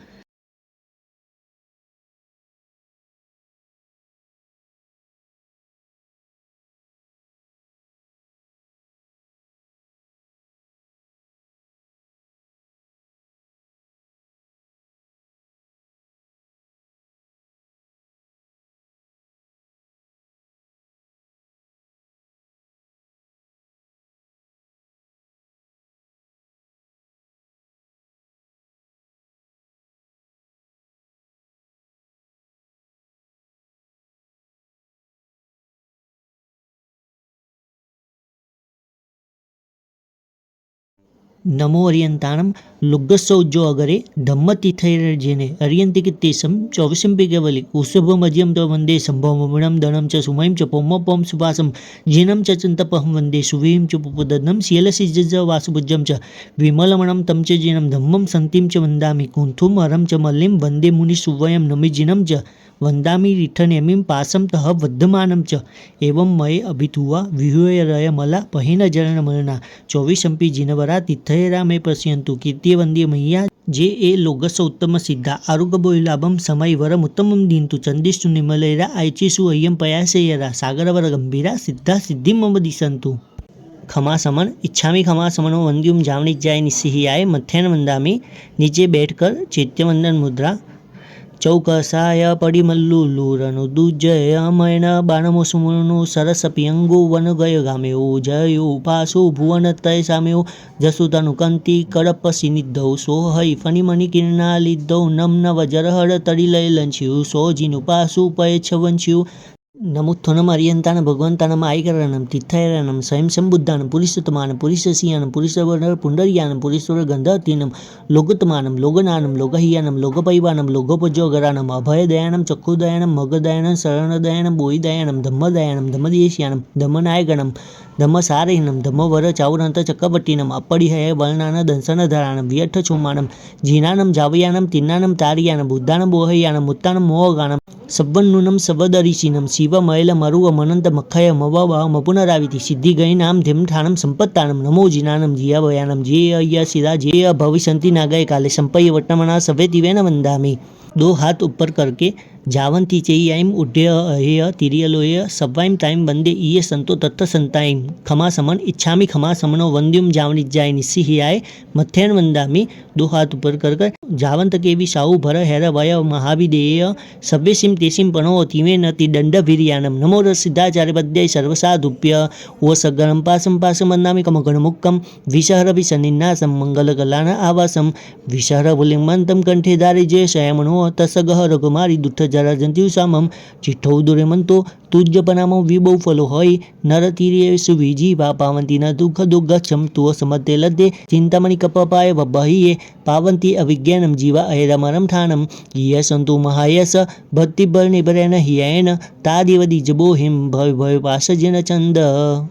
नमो अर्यंताणम लुग्गसौज्जो अगरे धम्मतीर्थैर्जेने अर्यन्तिकित्तेशं चौविशंपि केवली उषभमज्यं च वन्दे संभवमणं दणं च सुमयं च पौमपौं सुवासं जिनं च चन्तपहं वन्दे सुवीं च पुपदनं शीलसिज्ज वासुभुजं च विमलमणं तं च जिनं धम्मं सन्तिं च वन्दामि कुन्थुं हरं च मल्लिं वन्दे मुनिसुवयं नमिजिनं च वन्दामि रिठनेमिं पासं तः वर्धमानं च एवं मये अभितुवा विहूयरय मला पहिन जरणमलना चौविशंपि जिनवरा तिथयरा मे पश्यन्तु कीर्ति वंदे मैया जे ए लोगस उत्तम सिद्धा आरुगबोलाभम समय वरम उत्तमम दींतु चंदिष्टु निमलेरा आयचिसु अय्यम पयासेयरा सागरवर गंभीरा सिद्धा सिद्धि मम दिशंतु खमासमन इच्छामी खमासमनो वंद्युम जावनी जाय निस्सिहियाय मथ्यान वंदामी नीचे बैठकर चैत्यवंदन मुद्रा चौकसाय पडिमल्लुलूरनु दुजयमयन बाणमोसुमुनु सरसपियंगु वनगय गाम्यो जयो उपासो भुवनतय साम्यो जसुतनुकंति कड़पसिनिद्धौ सोहै फणिमणिकिरणालिद्धौ नम्न वजरहर तडिलयलंच्यु सोजिनुपासु पयच्छवंच्यु नमुत्थनम अर्यंतान भगवंतानम आयकरणम तीर्थयरणम स्वयं संबुद्धानम पुरुषोत्तमानम पुरुषसियानम पुरुषवर पुंडरियानम पुरुषवर गंधतीनम लोगोत्तमानम लोगनानम लोगहियानम लोगपैवानम लोगोपजोगरानम अभयदयानम चक्षुदयानम मगदयानम शरणदयानम बोईदयानम धम्मदयानम धम्मदेशियानम धम्मनायगणम धम्मसारहिनम धम्मवर चावरंत चक्रवर्तीनम अपरिहय वर्णान दंसनधरानम व्यठ चोमानम जीनानम जावयानम तिन्नानम तारियानम बुद्धानम बोहयानम मुत्तानम मोहगानम सब्बन्नूनम सवदरिशिनम शिवमयल मरुव मनंत मखय मववा मपुनराविति सिद्धि गई नाम धिमठानम संपत्तानम नमो जिनानम जियावयानम जे अय्या सिरा जे भविष्यंति नागय काले संपय्य वट्टमना सवेतिवेन वंदामि। दो हाथ ऊपर करके जावंती चेयम उड्य अहेय तिरियलोय सवाइम ताइम वंदे ईय संतो तत्त संताइम खमा समन इच्छामी खमा समनो वंद्युम जावनी जाय निस्सिहियाय मथ्यन वंदामि। दो हाथ ऊपर कर जावंत के भी साहु भर हेर वय महाविदेय सव्यसिम तेसिम पणो तीवे नति दंड वीर्यानम नमो सिद्धाचार्य पद्य सर्वसाधुभ्य ओ सगणम पासम पासम वंदामि कम गणमुक्कम विषहर विषनिन्नासम मंगल कलान आवासम विषहर बुलिंगमंतम कंठे दारे जय शयमनो तसगह रघुमारी दुष्ट जराजंत्यु सामम चिठ्ठौ दुरेमंतो तुज्जपनामो विबौ फलो होय नरतीरेषु विजीवा पावंती न दुःख दुर्गच्छम तुव समते लद्दे चिंतामणि कपपाय वब्बहिये पावंती अविज्ञानम जीवा अयरमरम ठानम ये संतु महायस भक्तिबल निबरेन हियेन तादिवदि जबो हिम भय भय पासजन चंद।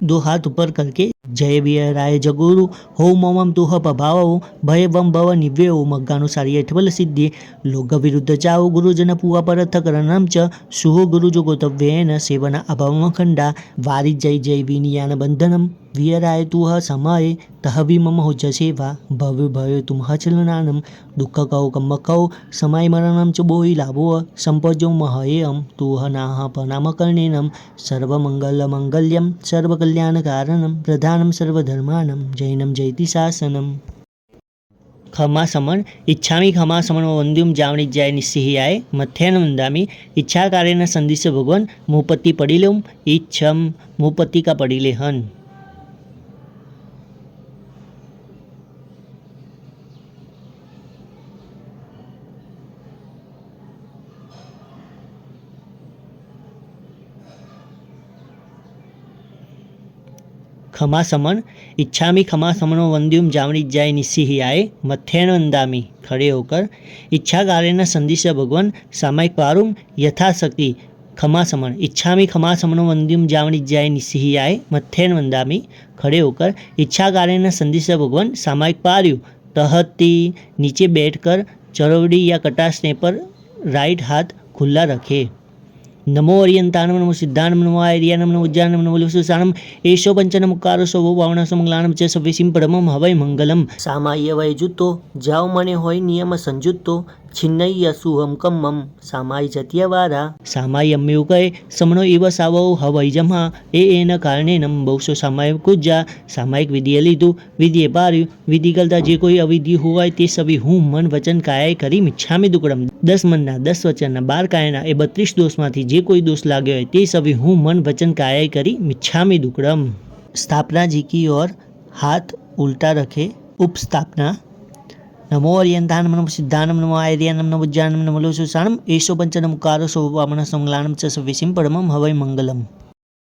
दो हाथ ऊपर करके जय वीराय जगुरु हो ममम तुह पभाव भय वम भव निव्यो मग्गानुसारी अठबल सिद्धि लोक विरुद्ध चाओ गुरुजन पुआ परथ करणम च सुहो गुरु जोगोतव्येन सेवना अभवम खंडा वारि जय जय विनियान बंधनम वीराय तुह समय तह भी मम हो सेवा भव्य भय तुम हचलनानम दुख कौ कम कौ समय मरणम च बोई लाभो संपजो महयम तुह नाह पनाम कर्णेनम सर्वमंगल मंगल्यम सर्वकल्याण कारणम प्रधानम सर्वधर्मानम जैनम जयति शासनम। खमा समन इच्छामी खमा समन वंद्युम जावनी जाय निस्सिहियाय मथ्यान वंदामि इच्छा कार्य संदिश भगवान मुपत्ति पड़िलेम इच्छम मुपत्ति का पड़िले हन। खमा समन इच्छामी खमा समनो वंद्युम जावनी जाय निस्सिहियाय मथ्यान वंदामि खड़े होकर इच्छा कार्य संदिश भगवान सामायिक पारुम यथाशक्ति खमा समन इच्छामी खमा समनो वंद्युम जावनी जाय निस्सिहियाय मथ्यान वंदामि खड़े होकर इच्छा कार्य संदिश भगवान सामायिक पार्यु तहती नीचे बैठकर चरवड़ी या कटासने पर राइट हाथ खुला रखे। नमो अर्यंतानम नमो सिद्धानम नमो आयर्यानम नमो उज्जानम नमो लिवसुसानम एषो पंचनमुक्कारो सवो वावणसो मंगलानम च सव्यसिम परमम हवै मंगलम सामाय वैजुतो जाओ मने होय नियम संजुतो छिन्नय्य सुहम कम्मम सामाय जत्यवारा सामाय अम्मेव कहे समनो इव सावो हवै जमा एन कारणेनम बहुसो सामायिक कुजा सामायिक विधिए લીધું વિધિએ પાર્યું વિધિ કરતા જે કોઈ અવિધિ હોય તે સભી હું મન વચન કાય કરી મિચ્છામી દુકડમ 10 મનના 10 વચનના 12 કાયના એ 32 દોષમાંથી જે કોઈ દોષ લાગ્યો હોય તે સભી હું मन वचन काय करी मिच्छामी दुक्कडम। स्थापना जी की ओर हाथ उल्टा रखे उपस्थापना। नमो अर्यंतानम नमो सिद्धानम नमो आयर्यानम नमो उज्जानम नमो लिवसुसानम एषो पंचनमुक्कारो सवो वामनसो मंगलानम च सव्यसिम परमम हवै मंगलम।